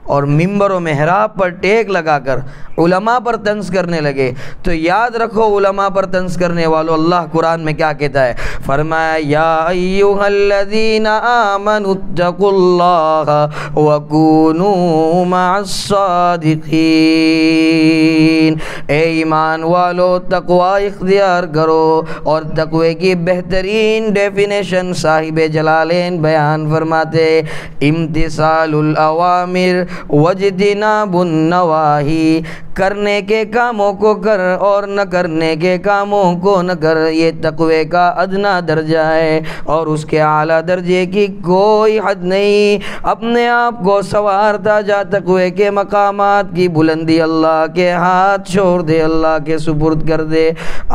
اور ممبر و محراب پر ٹیک لگا کر علماء پر طنز کرنے لگے، تو یاد رکھو علماء پر طنز کرنے والوں، اللہ قرآن میں کیا کہتا ہے؟ فرمایا یا ایھا الذین آمنوا اتقوا اللہ وکونوا مع الصادقین، اے ایمان والو تقوی اختیار کرو، اور تقوی کی بہترین ڈیفینیشن صاحب جلالین بیان فرماتے امتثال الاوامر واجتناب النواہی، کرنے کے کاموں کو کر اور نہ کرنے کے کاموں کو نہ کر، یہ تقوی کا ادنا درجہ ہے، اور اس کے اعلیٰ درجے کی کوئی حد نہیں۔ اپنے آپ کو سنوارتا جا، تقوی کے مقامات کی بلندی اللہ کے ہاتھ چھوڑ دے، اللہ کے سپرد کر دے۔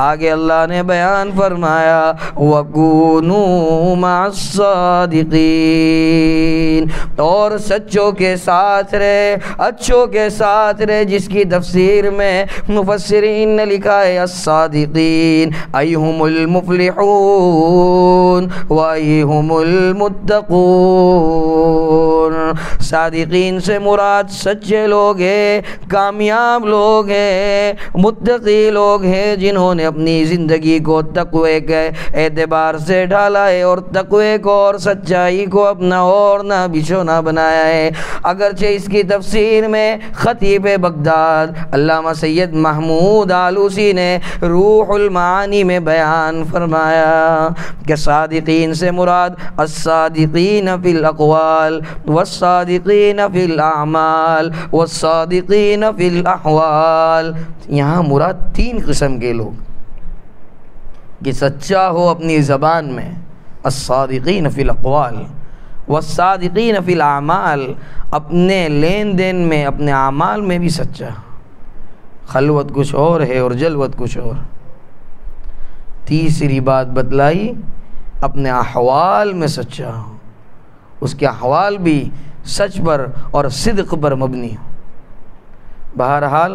آگے اللہ نے بیان فرمایا وَكُونُوا مَعَ الصَّادِقِينَ، اور سچوں کے ساتھ رہے، اچھوں کے ساتھ رہے، جس کی تفسیر میں مفسرین نے لکھا ہے الصادقین ایہم المفلحون وایہم المتقون۔ صادقین سے مراد سچے لوگ ہیں، کامیاب لوگ ہیں، متقی لوگ ہیں، جنہوں نے اپنی زندگی کو تقوی کے اعتبار سے ڈھالا ہے، اور تقوی کو اور سچائی کو اپنا اور نہ بچھونا بنایا ہے۔ اگرچہ اس کی تفسیر میں خطیب بغداد علامہ سید محمود آلوسی نے روح المعانی میں بیان فرمایا کہ صادقین سے مراد الصادقین فی الاقوال والصادقین فی الاعمال والصادقین فی الاحوال۔ یہاں مراد 3 قسم کے لوگ، کہ سچا ہو اپنی زبان میں الصادقین فی الاقوال والصادقین فی الاعمال، اپنے لین دین میں اپنے اعمال میں بھی سچا، خلوت کچھ اور ہے اور جلوت کچھ اور۔ تیسری بات بتلائی اپنے احوال میں سچا ہو، اس کے احوال بھی سچ پر اور صدق پر مبنی ہو۔ بہرحال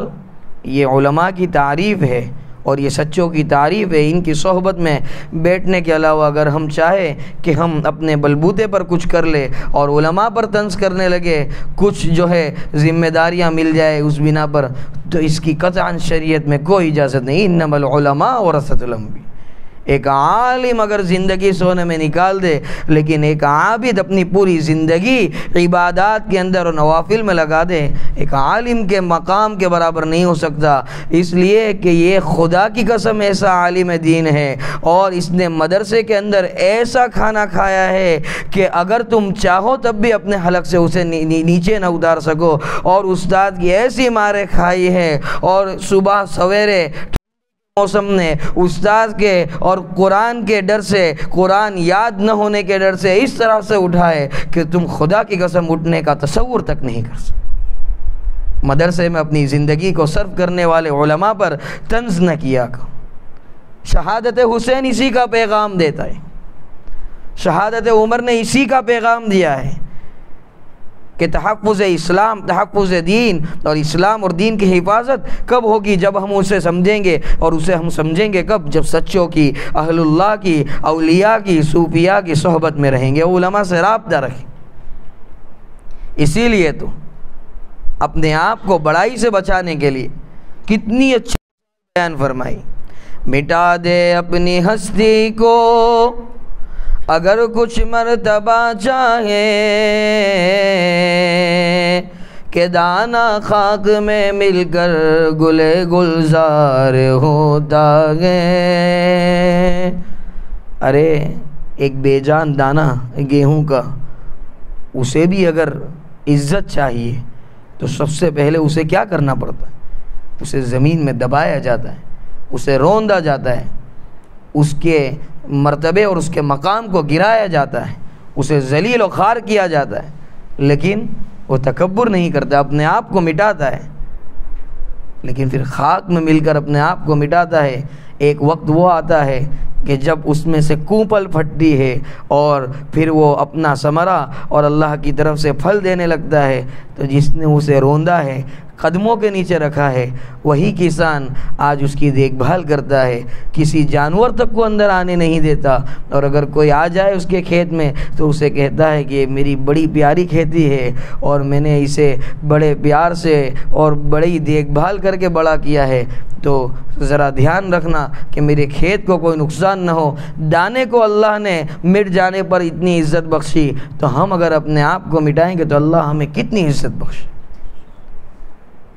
یہ علماء کی تعریف ہے اور یہ سچوں کی تعریف ہے۔ ان کی صحبت میں بیٹھنے کے علاوہ اگر ہم چاہیں کہ ہم اپنے بلبوتے پر کچھ کر لیں اور علماء پر طنز کرنے لگے، کچھ جو ہے ذمہ داریاں مل جائے اس بنا پر، تو اس کی قطعاً شریعت میں کوئی اجازت نہیں۔ انما العلماء ورثۃ الانبیاء۔ ایک عالم اگر زندگی سونے میں نکال دے، لیکن ایک عابد اپنی پوری زندگی عبادات کے اندر اور نوافل میں لگا دے، ایک عالم کے مقام کے برابر نہیں ہو سکتا، اس لیے کہ یہ خدا کی قسم ایسا عالم دین ہے، اور اس نے مدرسے کے اندر ایسا کھانا کھایا ہے کہ اگر تم چاہو تب بھی اپنے حلق سے اسے نیچے نہ اتار سکو، اور استاد کی ایسی مارے کھائی ہے، اور صبح سویرے موسم نے استاد کے اور قرآن کے ڈر سے، قرآن یاد نہ ہونے کے ڈر سے اس طرح سے اٹھائے کہ تم خدا کی قسم اٹھنے کا تصور تک نہیں کر سکتے۔ مدرسے میں اپنی زندگی کو صرف کرنے والے علماء پر طنز نہ کیا کرو۔ شہادت حسین اسی کا پیغام دیتا ہے، شہادت عمر نے اسی کا پیغام دیا ہے کہ تحفظ اسلام، تحفظ دین اور اسلام اور دین کی حفاظت کب ہوگی؟ جب ہم اسے سمجھیں گے، اور اسے ہم سمجھیں گے کب؟ جب سچوں کی، اہل اللہ کی، اولیاء کی، صوفیاء کی صحبت میں رہیں گے، علماء سے رابطہ رکھیں۔ اسی لیے تو اپنے آپ کو بڑائی سے بچانے کے لیے کتنی اچھی بیان فرمائی، مٹا دے اپنی ہستی کو اگر کچھ مرتبہ چاہے، کہ دانا خاک میں مل کر گلے گلزار ہوتا ہے۔ ارے ایک بے جان دانا گیہوں کا، اسے بھی اگر عزت چاہیے تو سب سے پہلے اسے کیا کرنا پڑتا ہے؟ اسے زمین میں دبایا جاتا ہے، اسے روندا جاتا ہے، اس کے مرتبے اور اس کے مقام کو گرایا جاتا ہے، اسے ذلیل و خوار کیا جاتا ہے، لیکن وہ تکبر نہیں کرتا، اپنے آپ کو مٹاتا ہے، لیکن پھر خاک میں مل کر اپنے آپ کو مٹاتا ہے۔ ایک وقت وہ آتا ہے کہ جب اس میں سے کونپل پھٹتی ہے اور پھر وہ اپنا ثمرہ اور اللہ کی طرف سے پھل دینے لگتا ہے، تو جس نے اسے روندا ہے قدموں کے نیچے رکھا ہے، وہی کسان آج اس کی دیکھ بھال کرتا ہے، کسی جانور تک کو اندر آنے نہیں دیتا، اور اگر کوئی آ جائے اس کے کھیت میں تو اسے کہتا ہے کہ یہ میری بڑی پیاری کھیتی ہے اور میں نے اسے بڑے پیار سے اور بڑی دیکھ بھال کر کے بڑا کیا ہے، تو ذرا دھیان رکھنا کہ میرے کھیت کو کوئی نقصان نہ ہو۔ دانے کو اللہ نے مٹ جانے پر اتنی عزت بخشی، تو ہم اگر اپنے آپ کو مٹائیں گے تو اللہ ہمیں کتنی عزت بخشے۔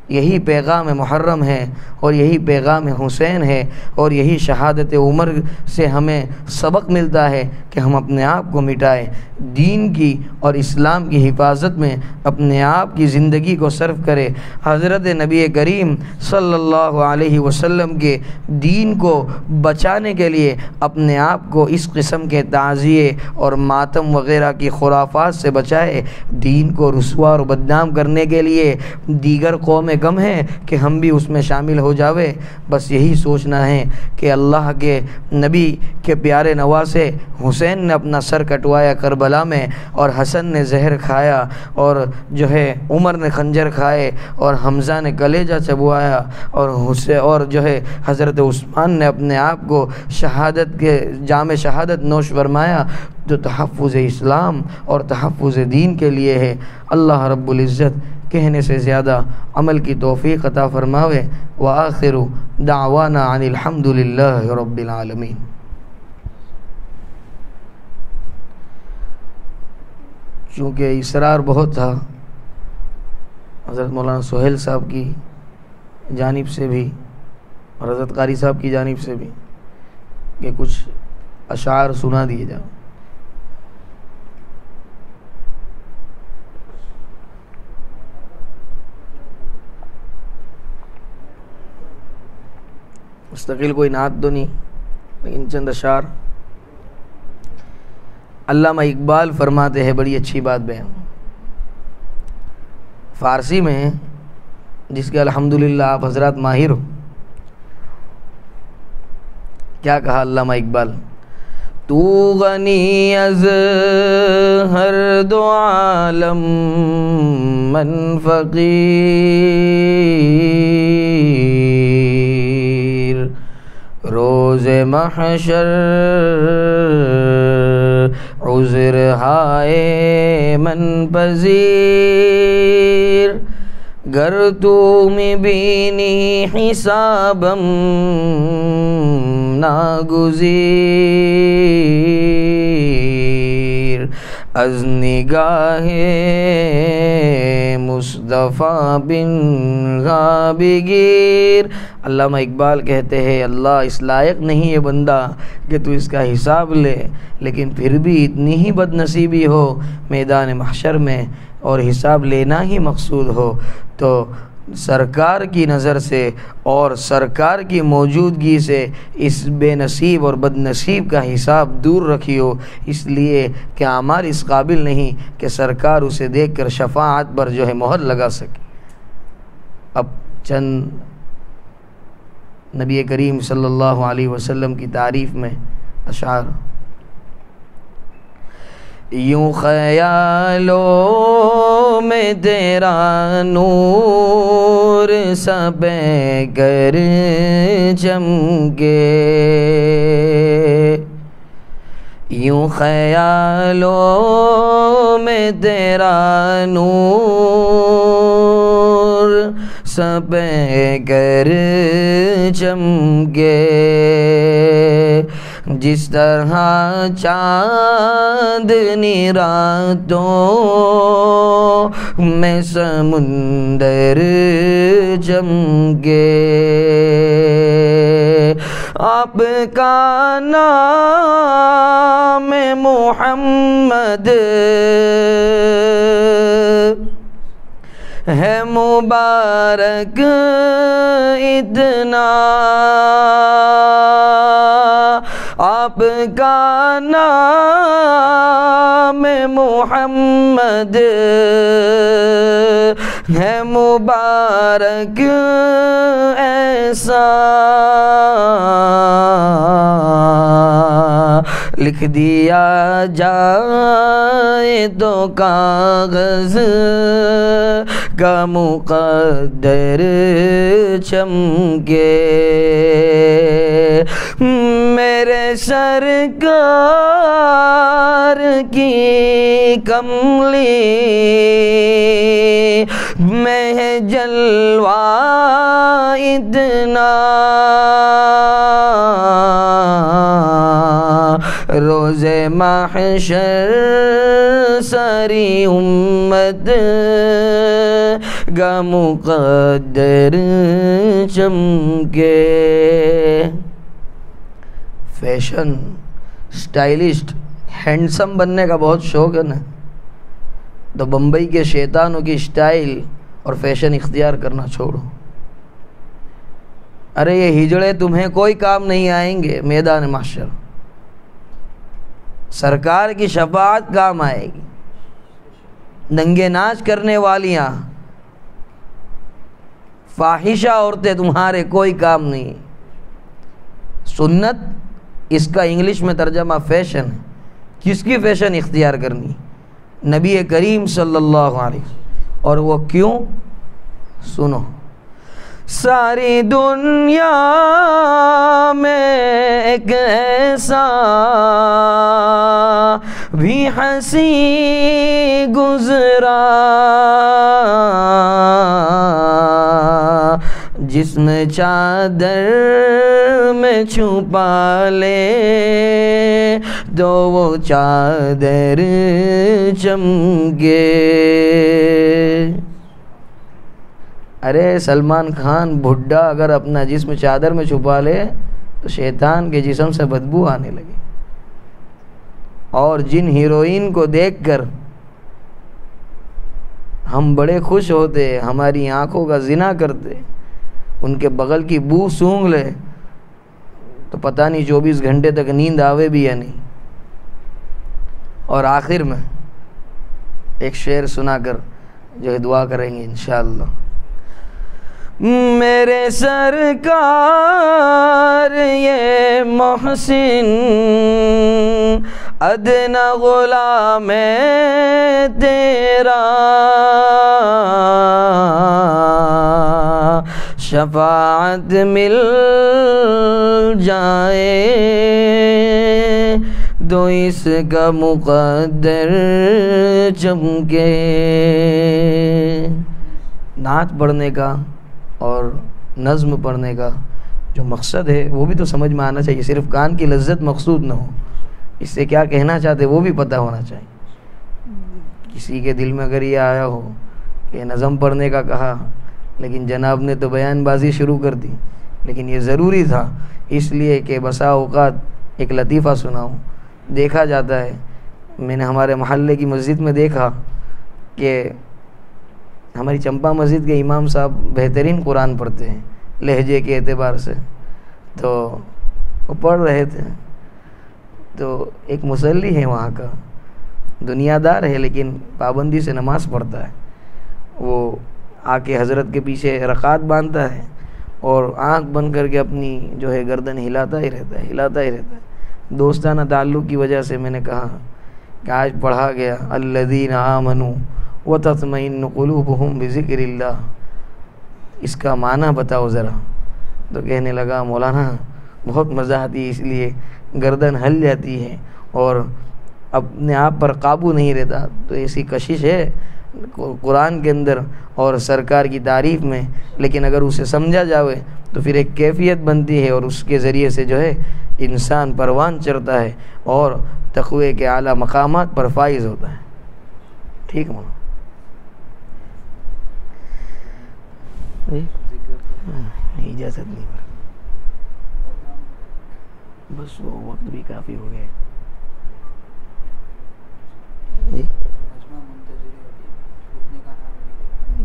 یہی پیغام محرم ہے اور یہی پیغام حسین ہے، اور یہی شہادت عمر سے ہمیں سبق ملتا ہے کہ ہم اپنے آپ کو مٹائیں، دین کی اور اسلام کی حفاظت میں اپنے آپ کی زندگی کو صرف کرے۔ حضرت نبی کریم صلی اللہ علیہ وسلم کے دین کو بچانے کے لیے اپنے آپ کو اس قسم کے تعزیے اور ماتم وغیرہ کی خرافات سے بچائے۔ دین کو رسوا اور بدنام کرنے کے لیے دیگر قومیں کم ہیں کہ ہم بھی اس میں شامل ہو جاوے، بس یہی سوچنا ہے کہ اللہ کے نبی کے پیارے نواسے حسین نے اپنا سر کٹوایا کربلا میں، اور حسن نے زہر کھایا، اور جو ہے عمر نے خنجر کھائے، اور حمزہ نے کلیجہ چبوایا، اور جو ہے حضرت عثمان نے اپنے آپ کو شہادت کے جام شہادت نوش فرمایا، جو تحفظ اسلام اور تحفظ دین کے لیے ہے۔ اللہ رب العزت کہنے سے زیادہ عمل کی توفیق عطا فرماوے۔ وآخر دعوانا عن الحمد للہ رب العالمین۔ چونکہ اصرار بہت تھا حضرت مولانا سہیل صاحب کی جانب سے بھی اور حضرت قاری صاحب کی جانب سے بھی کہ کچھ اشعار سنا دیے جاؤ۔ مستقل کوئی نعت تو نہیں، لیکن چند اشعار۔ علامہ اقبال فرماتے ہیں، بڑی اچھی بات بیان فارسی میں جس کے الحمدللہ آپ حضرات ماہر ہو۔ کیا کہا علامہ اقبال؟ تو غنی از ہر دو عالم من فقیر، روز محشر عذر ہائے من پذیر، گر تو میں بینی حسابم ناگزیر، از نگاہ مصطفیٰ بن غابگیر۔ علامہ اقبال کہتے ہیں اللہ اس لائق نہیں ہے بندہ کہ تو اس کا حساب لے، لیکن پھر بھی اتنی ہی بد نصیبی ہو میدان محشر میں اور حساب لینا ہی مقصود ہو، تو سرکار کی نظر سے اور سرکار کی موجودگی سے اس بے نصیب اور بد نصیب کا حساب دور رکھیو، اس لیے کہ اعمال اس قابل نہیں کہ سرکار اسے دیکھ کر شفاعت پر جو ہے مہر لگا سکے۔ اب چند نبی کریم صلی اللہ علیہ وسلم کی تعریف میں اشعار۔ یوں خیالوں میں تیرا نور سب کر چمکے، یوں خیالوں میں تیرا نور سب کر چمکے، جس طرح چاندنی راتوں میں سمندر چمکے، آپ کا نام محمد ہے مبارک اتنا، آپ کا نام محمد ہے مبارک ایسا، لکھ دیا جائے تو کاغذ کا مقدر چمکے، میرے سرکار کی کملی میں ہے جلوہ اتنا، روز محشر ساری امت کا مقدر چمکے۔ فیشن، سٹائلسٹ، ہینڈسم بننے کا بہت شوق ہے نا، تو بمبئی کے شیطانوں کی سٹائل اور فیشن اختیار کرنا چھوڑو۔ ارے یہ ہجڑے تمہیں کوئی کام نہیں آئیں گے، میدان محشر سرکار کی شفاعت کام آئے گی۔ ننگے ناچ کرنے والیاں، فاحشہ عورتیں تمہارے کوئی کام نہیں۔ سنت، اس کا انگلش میں ترجمہ فیشن ہے۔ کس کی فیشن اختیار کرنی؟ نبی کریم صلی اللہ علیہ وسلم۔ اور وہ کیوں؟ سنو، ساری دنیا میں ایک ایسا بھی ہنسی گزرا جس میں چادر میں چھپا لے تو وہ چادر چمکے۔ ارے سلمان خان بھڈا اگر اپنا جسم چادر میں چھپا لے تو شیطان کے جسم سے بدبو آنے لگے، اور جن ہیروئن کو دیکھ کر ہم بڑے خوش ہوتے، ہماری آنکھوں کا زنا کرتے، ان کے بغل کی بو سونگھ لے تو پتہ نہیں 24 گھنٹے تک نیند آوے بھی یا نہیں۔ اور آخر میں ایک شعر سنا کر جو ہے دعا کریں گے انشاءاللہ۔ میرے سرکار یہ محسن ادنا غلام تیرا، شفاعت مل جائے تو اس کا مقدر چمکے۔ نعت پڑھنے کا اور نظم پڑھنے کا جو مقصد ہے وہ بھی تو سمجھ میں آنا چاہیے، صرف کان کی لذت مقصود نہ ہو، اس سے کیا کہنا چاہتے وہ بھی پتہ ہونا چاہیے۔ کسی کے دل میں اگر یہ آیا ہو کہ نظم پڑھنے کا کہا لیکن جناب نے تو بیان بازی شروع کر دی، لیکن یہ ضروری تھا اس لیے کہ بسا اوقات ایک لطیفہ سناؤں۔ دیکھا جاتا ہے، میں نے ہمارے محلے کی مسجد میں دیکھا کہ ہماری چمپا مسجد کے امام صاحب بہترین قرآن پڑھتے ہیں لہجے کے اعتبار سے، تو وہ پڑھ رہے تھے تو ایک مصلی ہے وہاں کا، دنیا دار ہے لیکن پابندی سے نماز پڑھتا ہے، وہ آ کے حضرت کے پیچھے رکعت باندھتا ہے اور آنکھ بند کر کے اپنی جو ہے گردن ہلاتا ہی رہتا ہے۔ دوستانہ تعلق کی وجہ سے میں نے کہا کہ آج پڑھا گیا الذین آمنوا وتطمئن قلوبہم بذکر اللہ، اس کا معنی بتاؤ ذرا۔ تو کہنے لگا مولانا بہت مزہ آتی ہے، اس لیے گردن ہل جاتی ہے اور اپنے آپ پر قابو نہیں رہتا، تو ایسی کشش ہے قرآن کے اندر اور سرکار کی تعریف میں، لیکن اگر اسے سمجھا جاوے تو پھر ایک کیفیت بنتی ہے اور اس کے ذریعے سے جو ہے انسان پروان چڑھتا ہے اور تقوی کے اعلیٰ مقامات پر فائز ہوتا ہے۔ ٹھیک ہے مولانا؟ اجازت نہیں، بس وہ وقت بھی کافی ہو گیا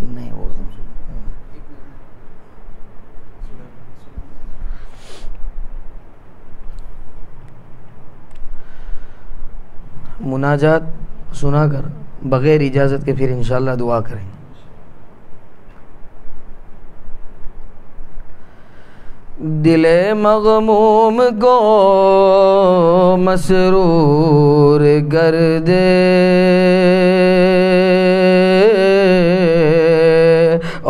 نہیں وہ مناجات سنا کر بغیر اجازت کے پھر انشاءاللہ دعا کریں گے۔ دل مغموم کو مسرور کر دے،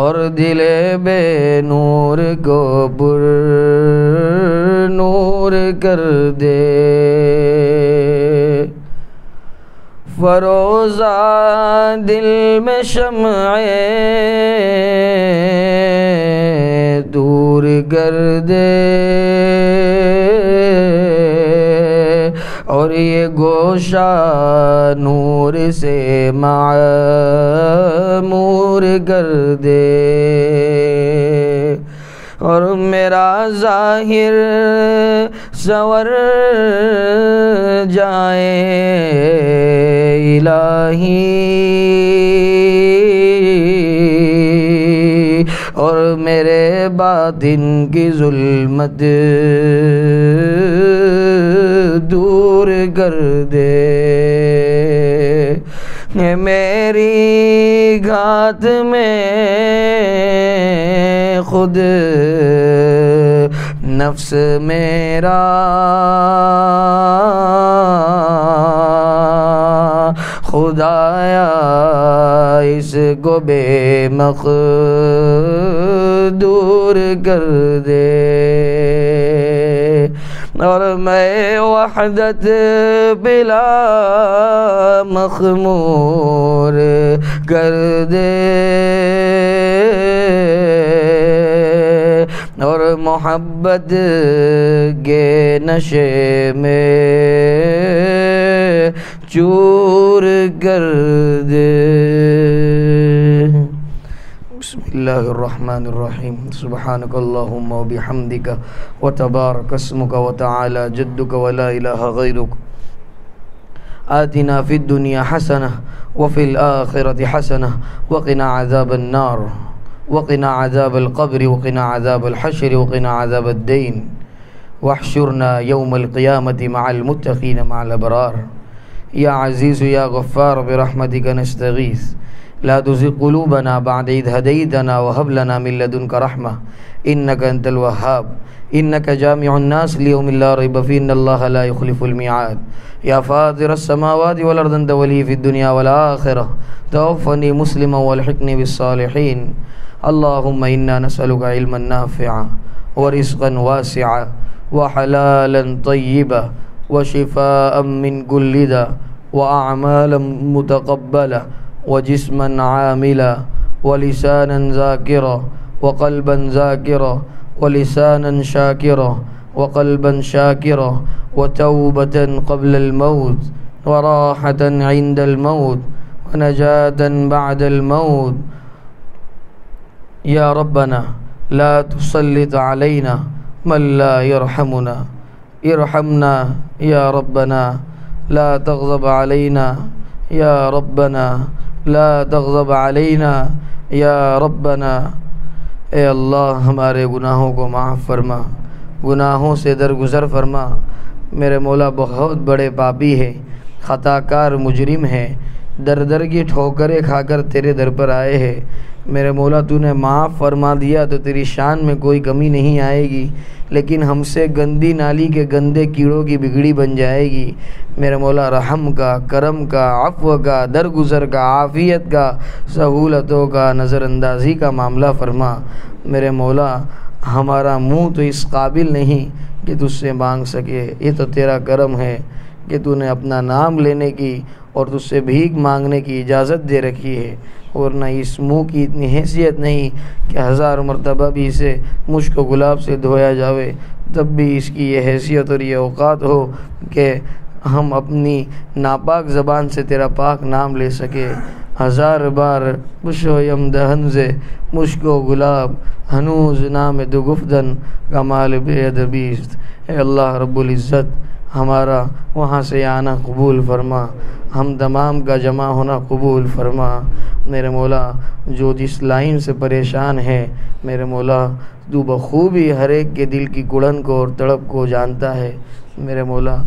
اور دل بے نور کو پر نور کر دے، فروزہ دل میں شمع دور کر دے، اور یہ گوشہ نور سے معمور کر دے، اور میرا ظاہر سنور جائے الہی، اور میرے باطن کی ظلمت دور کر دے، میری گھات میں خود نفس میرا خدایا اس کو بے مقدور کر دے، اور میں وحدت بلا مخمور کر دے، اور محبت کے نشے میں چور کر دے۔ بسم اللہ الرحمن الرحیم، سبحانک اللہم و بحمدک و تبارک اسمک و تعالی جدک و لا الہ غیرک، آتنا فی الدنیا حسنہ وفی الآخرۃ حسنہ وقنا عذاب النار وقنا عذاب القبر وقنا عذاب الحشر وقنا عذاب الدین، واحشرنا یوم القیامة مع المتقین مع الابرار، یا عزیز یا غفار برحمتک نستغیث، لا تزغ قلوبنا بعد إذ هديتنا وهب لنا من لدنك رحمة إنك أنت الوهاب، إنك جامع الناس ليوم لا ريب فيه إن الله لا يخلف الميعاد، يا فاطر السماوات والأرض أنت ولي في الدنيا والآخرة، توفني مسلما والحقني بالصالحين، اللهم إنا نسألك علما نافعا ورزقا واسعا وحلالا طيبا وشفاء من كل داء وأعمالا متقبلا وجسما عاملا ولسانا ذاكرا وقلبا ذاكرا ولسانا شاكرا وقلبا شاكرا وتوبة قبل الموت وراحة عند الموت ونجاة بعد الموت، يا ربنا لا تسلط علينا من لا يرحمنا، ارحمنا يا ربنا، لا تغضب علينا يا ربنا، لا تغضب علینا یا ربنا۔ اے اللہ ہمارے گناہوں کو معاف فرما، گناہوں سے درگزر فرما، میرے مولا بہت بڑے پاپی ہے، خطا کار مجرم ہے، در در کی ٹھوکریں کھا کر تیرے در پر آئے ہیں، میرے مولا تو نے معاف فرما دیا تو تیری شان میں کوئی کمی نہیں آئے گی، لیکن ہم سے گندی نالی کے گندے کیڑوں کی بگڑی بن جائے گی، میرے مولا رحم کا، کرم کا، عفو کا، درگزر کا، عافیت کا، سہولتوں کا، نظر اندازی کا معاملہ فرما، میرے مولا ہمارا منہ تو اس قابل نہیں کہ تجھ سے مانگ سکے، یہ تو تیرا کرم ہے کہ تو نے اپنا نام لینے کی اور تجھ سے بھیک مانگنے کی اجازت دے رکھی ہے، ورنہ اس منہ کی اتنی حیثیت نہیں کہ 1000 مرتبہ بھی اسے مشک و گلاب سے دھویا جاوے تب بھی اس کی یہ حیثیت اور یہ اوقات ہو کہ ہم اپنی ناپاک زبان سے تیرا پاک نام لے سکے۔ 1000 بار بشویم دہن سے مشک و گلاب ہنوز نام دو گفتن کمال بے ادبیست، اے اللہ رب العزت ہمارا وہاں سے آنا قبول فرما، ہم تمام کا جمع ہونا قبول فرما، میرے مولا جو جس لائن سے پریشان ہے میرے مولا تو بخوبی ہر ایک کے دل کی گڑن کو اور تڑپ کو جانتا ہے، میرے مولا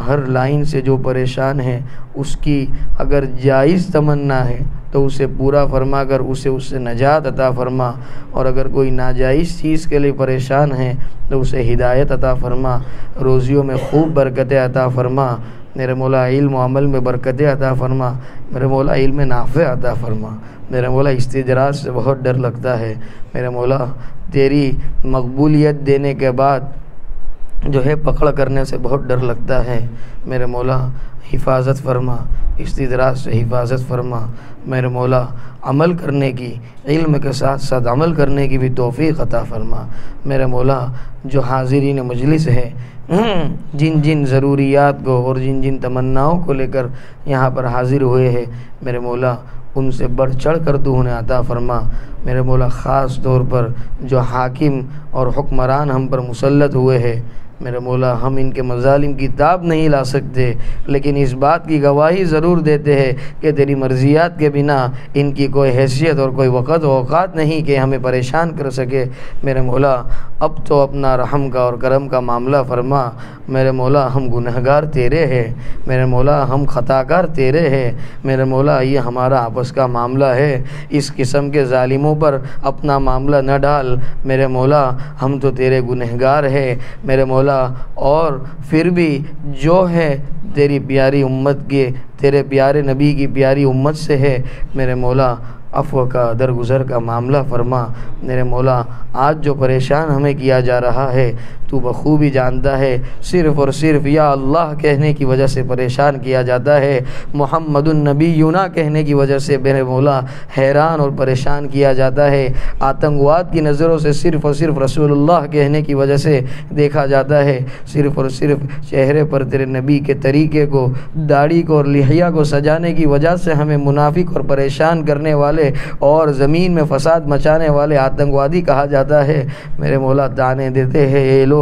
ہر لائن سے جو پریشان ہے اس کی اگر جائز تمنا ہے تو اسے پورا فرما کر اس سے نجات عطا فرما، اور اگر کوئی ناجائز چیز کے لیے پریشان ہے تو اسے ہدایت عطا فرما، روزیوں میں خوب برکتیں عطا فرما، میرے مولا علم و عمل میں برکتیں عطا فرما، میرے مولا علم نافع عطا فرما، میرے مولا استدراج سے بہت ڈر لگتا ہے، میرے مولا تیری مقبولیت دینے کے بعد جو ہے پکڑ کرنے سے بہت ڈر لگتا ہے، میرے مولا حفاظت فرما، استدراج سے حفاظت فرما، میرے مولا عمل کرنے کی، علم کے ساتھ ساتھ عمل کرنے کی بھی توفیق عطا فرما، میرے مولا جو حاضرین مجلس ہے جن جن ضروریات کو اور جن جن تمناؤں کو لے کر یہاں پر حاضر ہوئے ہیں، میرے مولا ان سے بڑھ چڑھ کر تو انہیں عطا فرما، میرے مولا خاص طور پر جو حاکم اور حکمران ہم پر مسلط ہوئے ہیں، میرے مولا ہم ان کے مظالم کی تاب نہیں لا سکتے، لیکن اس بات کی گواہی ضرور دیتے ہیں کہ تیری مرضیات کے بنا ان کی کوئی حیثیت اور کوئی وقت و اوقات نہیں کہ ہمیں پریشان کر سکے، میرے مولا اب تو اپنا رحم کا اور کرم کا معاملہ فرما، میرے مولا ہم گنہگار تیرے ہیں، میرے مولا ہم خطاکار تیرے ہیں، میرے مولا یہ ہمارا آپس کا معاملہ ہے، اس قسم کے ظالموں پر اپنا معاملہ نہ ڈال، میرے مولا ہم تو تیرے گنہگار ہیں، میرے مولا اور پھر بھی جو ہے تیری پیاری امت کے، تیرے پیارے نبی کی پیاری امت سے ہے، میرے مولا عفو کا درگزر کا معاملہ فرما، میرے مولا آج جو پریشان ہمیں کیا جا رہا ہے تو بخوبی جانتا ہے، صرف اور صرف یا اللہ کہنے کی وجہ سے پریشان کیا جاتا ہے، محمد النبینا کہنے کی وجہ سے میرے مولا حیران اور پریشان کیا جاتا ہے، آتنکواد کی نظروں سے صرف اور صرف رسول اللہ کہنے کی وجہ سے دیکھا جاتا ہے، صرف اور صرف چہرے پر تیرے نبی کے طریقے کو، داڑھی کو اور لحیہ کو سجانے کی وجہ سے ہمیں منافق اور پریشان کرنے والے اور زمین میں فساد مچانے والے آتنکوادی کہا جاتا ہے، میرے مولا تانے دیتے ہیں یہ لوگ،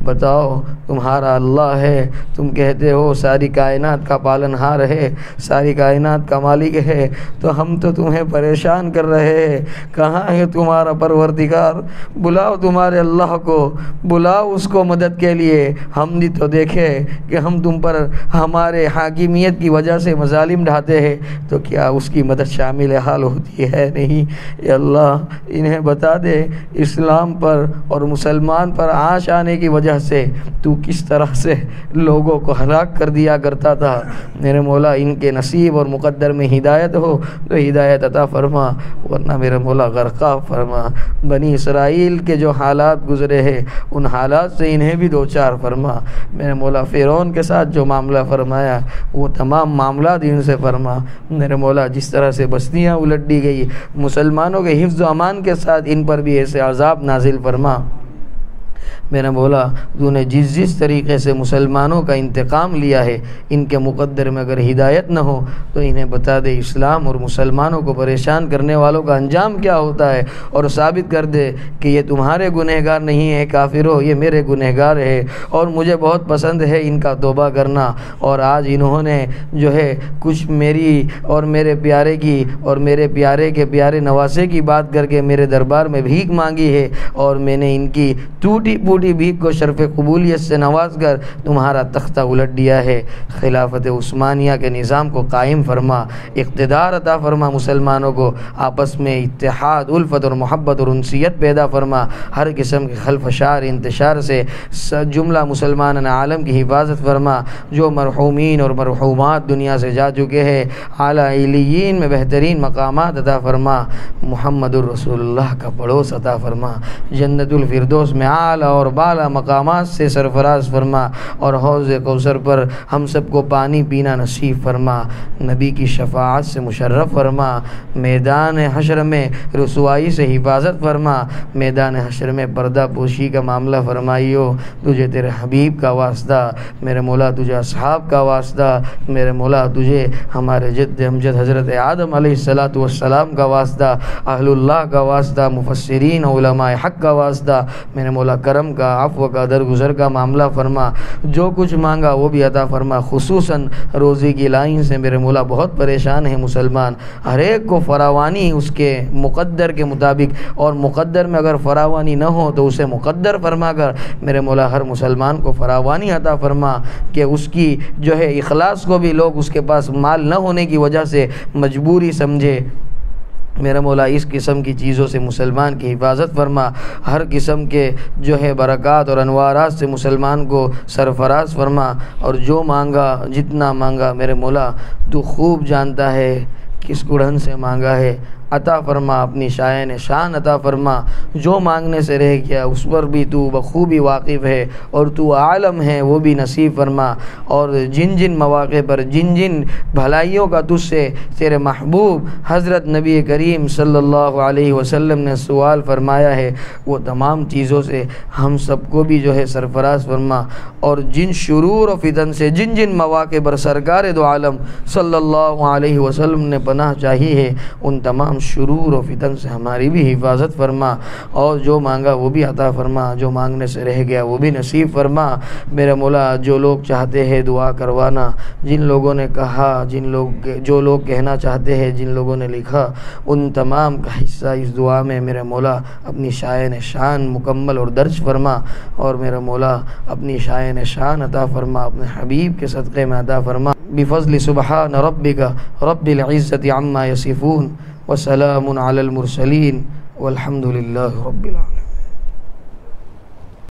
بتاؤ تمہارا اللہ ہے، تم کہتے ہو ساری کائنات کا پالن ہار ہے، ساری کائنات کا مالک ہے، تو ہم تو تمہیں پریشان کر رہے ہیں، کہاں ہے تمہارا پروردگار؟ بلاؤ تمہارے اللہ کو، بلاؤ اس کو مدد کے لیے، ہم بھی تو دیکھے کہ ہم تم پر ہمارے حاکمیت کی وجہ سے مظالم ڈھاتے ہیں، تو کیا اس کی مدد شامل حال ہوتی ہے؟ نہیں، اے اللہ انہیں بتا دے اسلام پر اور مسلمان پر آنچ آنے کی وجہ سے تو کس طرح سے لوگوں کو ہلاک کر دیا کرتا تھا، میرے مولا ان کے نصیب اور مقدر میں ہدایت ہو تو ہدایت عطا فرما، ورنہ میرے مولا غرقاب فرما، بنی اسرائیل کے جو حالات گزرے ہیں ان حالات سے انہیں بھی دوچار فرما، میرے مولا فرعون کے ساتھ جو معاملہ فرمایا وہ تمام معاملات ان سے فرما، میرے مولا جس طرح سے بستیاں الٹ دی گئی، مسلمانوں کے حفظ و امان کے ساتھ ان پر بھی ایسے عذاب نازل فرما، میرے مولا تو نے جس طریقے سے مسلمانوں کا انتقام لیا ہے ان کے مقدر میں اگر ہدایت نہ ہو تو انہیں بتا دے اسلام اور مسلمانوں کو پریشان کرنے والوں کا انجام کیا ہوتا ہے، اور ثابت کر دے کہ یہ تمہارے گنہگار نہیں ہے کافرو، یہ میرے گنہگار ہے، اور مجھے بہت پسند ہے ان کا توبہ کرنا، اور آج انہوں نے جو ہے کچھ میری اور میرے پیارے کی اور میرے پیارے کے پیارے نواسے کی بات کر کے میرے دربار میں بھیک مانگی ہے، اور میں نے ان کی ٹوٹی پوٹی بھیک کو شرف قبولیت سے نواز کر تمہارا تختہ الٹ دیا ہے، خلافت عثمانیہ کے نظام کو قائم فرما، اقتدار عطا فرما، مسلمانوں کو آپس میں اتحاد، الفت اور محبت اور انسیت پیدا فرما، ہر قسم کے خلفشار انتشار سے جملہ مسلمان عالم کی حفاظت فرما، جو مرحومین اور مرحومات دنیا سے جا چکے ہیں اعلیٰ علیین میں بہترین مقامات عطا فرما، محمد الرسول اللہ کا پڑوس عطا فرما، جنت الفردوس میں اعلیٰ اور بالا مقامات سے سرفراز فرما، اور حوض کوثر پر ہم سب کو پانی پینا نصیب فرما، نبی کی شفاعت سے مشرف فرما، میدان حشر میں رسوائی سے حفاظت فرما، میدان حشر میں پردہ پوشی کا معاملہ فرمائیو، تجھے تیرے حبیب کا واسطہ، میرے مولا تجھے اصحاب کا واسطہ، میرے مولا تجھے ہمارے جد امجد حضرت آدم علیہ السلام کا واسطہ، اہل اللہ کا واسطہ، مفسرین علماء حق کا واسطہ، میرے مولا کرم کا، عفو کا، درگزر کا معاملہ فرما، جو کچھ مانگا وہ بھی عطا فرما، خصوصاً روزی کی لائن سے میرے مولا بہت پریشان ہیں مسلمان، ہر ایک کو فراوانی اس کے مقدر کے مطابق، اور مقدر میں اگر فراوانی نہ ہو تو اسے مقدر فرما کر میرے مولا ہر مسلمان کو فراوانی عطا فرما، کہ اس کی جو ہے اخلاص کو بھی لوگ اس کے پاس مال نہ ہونے کی وجہ سے مجبوری سمجھے، میرے مولا اس قسم کی چیزوں سے مسلمان کی حفاظت فرما، ہر قسم کے جو ہے برکات اور انوارات سے مسلمان کو سرفراز فرما، اور جو مانگا جتنا مانگا میرے مولا تو خوب جانتا ہے کس کڑھن سے مانگا ہے، عطا فرما، اپنی شائن شان عطا فرما۔ جو مانگنے سے رہ گیا اس پر بھی تو بخوبی واقف ہے اور تو عالم ہے، وہ بھی نصیب فرما۔ اور جن جن مواقع پر جن جن بھلائیوں کا تجھ سے تیرے محبوب حضرت نبی کریم صلی اللہ علیہ وسلم نے سوال فرمایا ہے، وہ تمام چیزوں سے ہم سب کو بھی جو ہے سرفراز فرما۔ اور جن شرور و فتن سے جن جن مواقع پر سرکار دو عالم صلی اللہ علیہ وسلم نے پناہ چاہی ہے، ان تمام شرور و فتن سے ہماری بھی حفاظت فرما۔ اور جو مانگا وہ بھی عطا فرما، جو مانگنے سے رہ گیا وہ بھی نصیب فرما۔ میرے مولا جو لوگ چاہتے ہیں دعا کروانا، جن لوگوں نے کہا، جو لوگ کہنا چاہتے ہیں، جن لوگوں نے لکھا، ان تمام کا حصہ اس دعا میں میرے مولا اپنی شائن شان مکمل اور درج فرما۔ اور میرے مولا اپنی شائن شان عطا فرما، اپنے حبیب کے صدقے میں عطا فرما۔ بفضل سبحان ربک رب العزت عما یصفون وسلام علی المرسلین والحمد للہ رب العالمین۔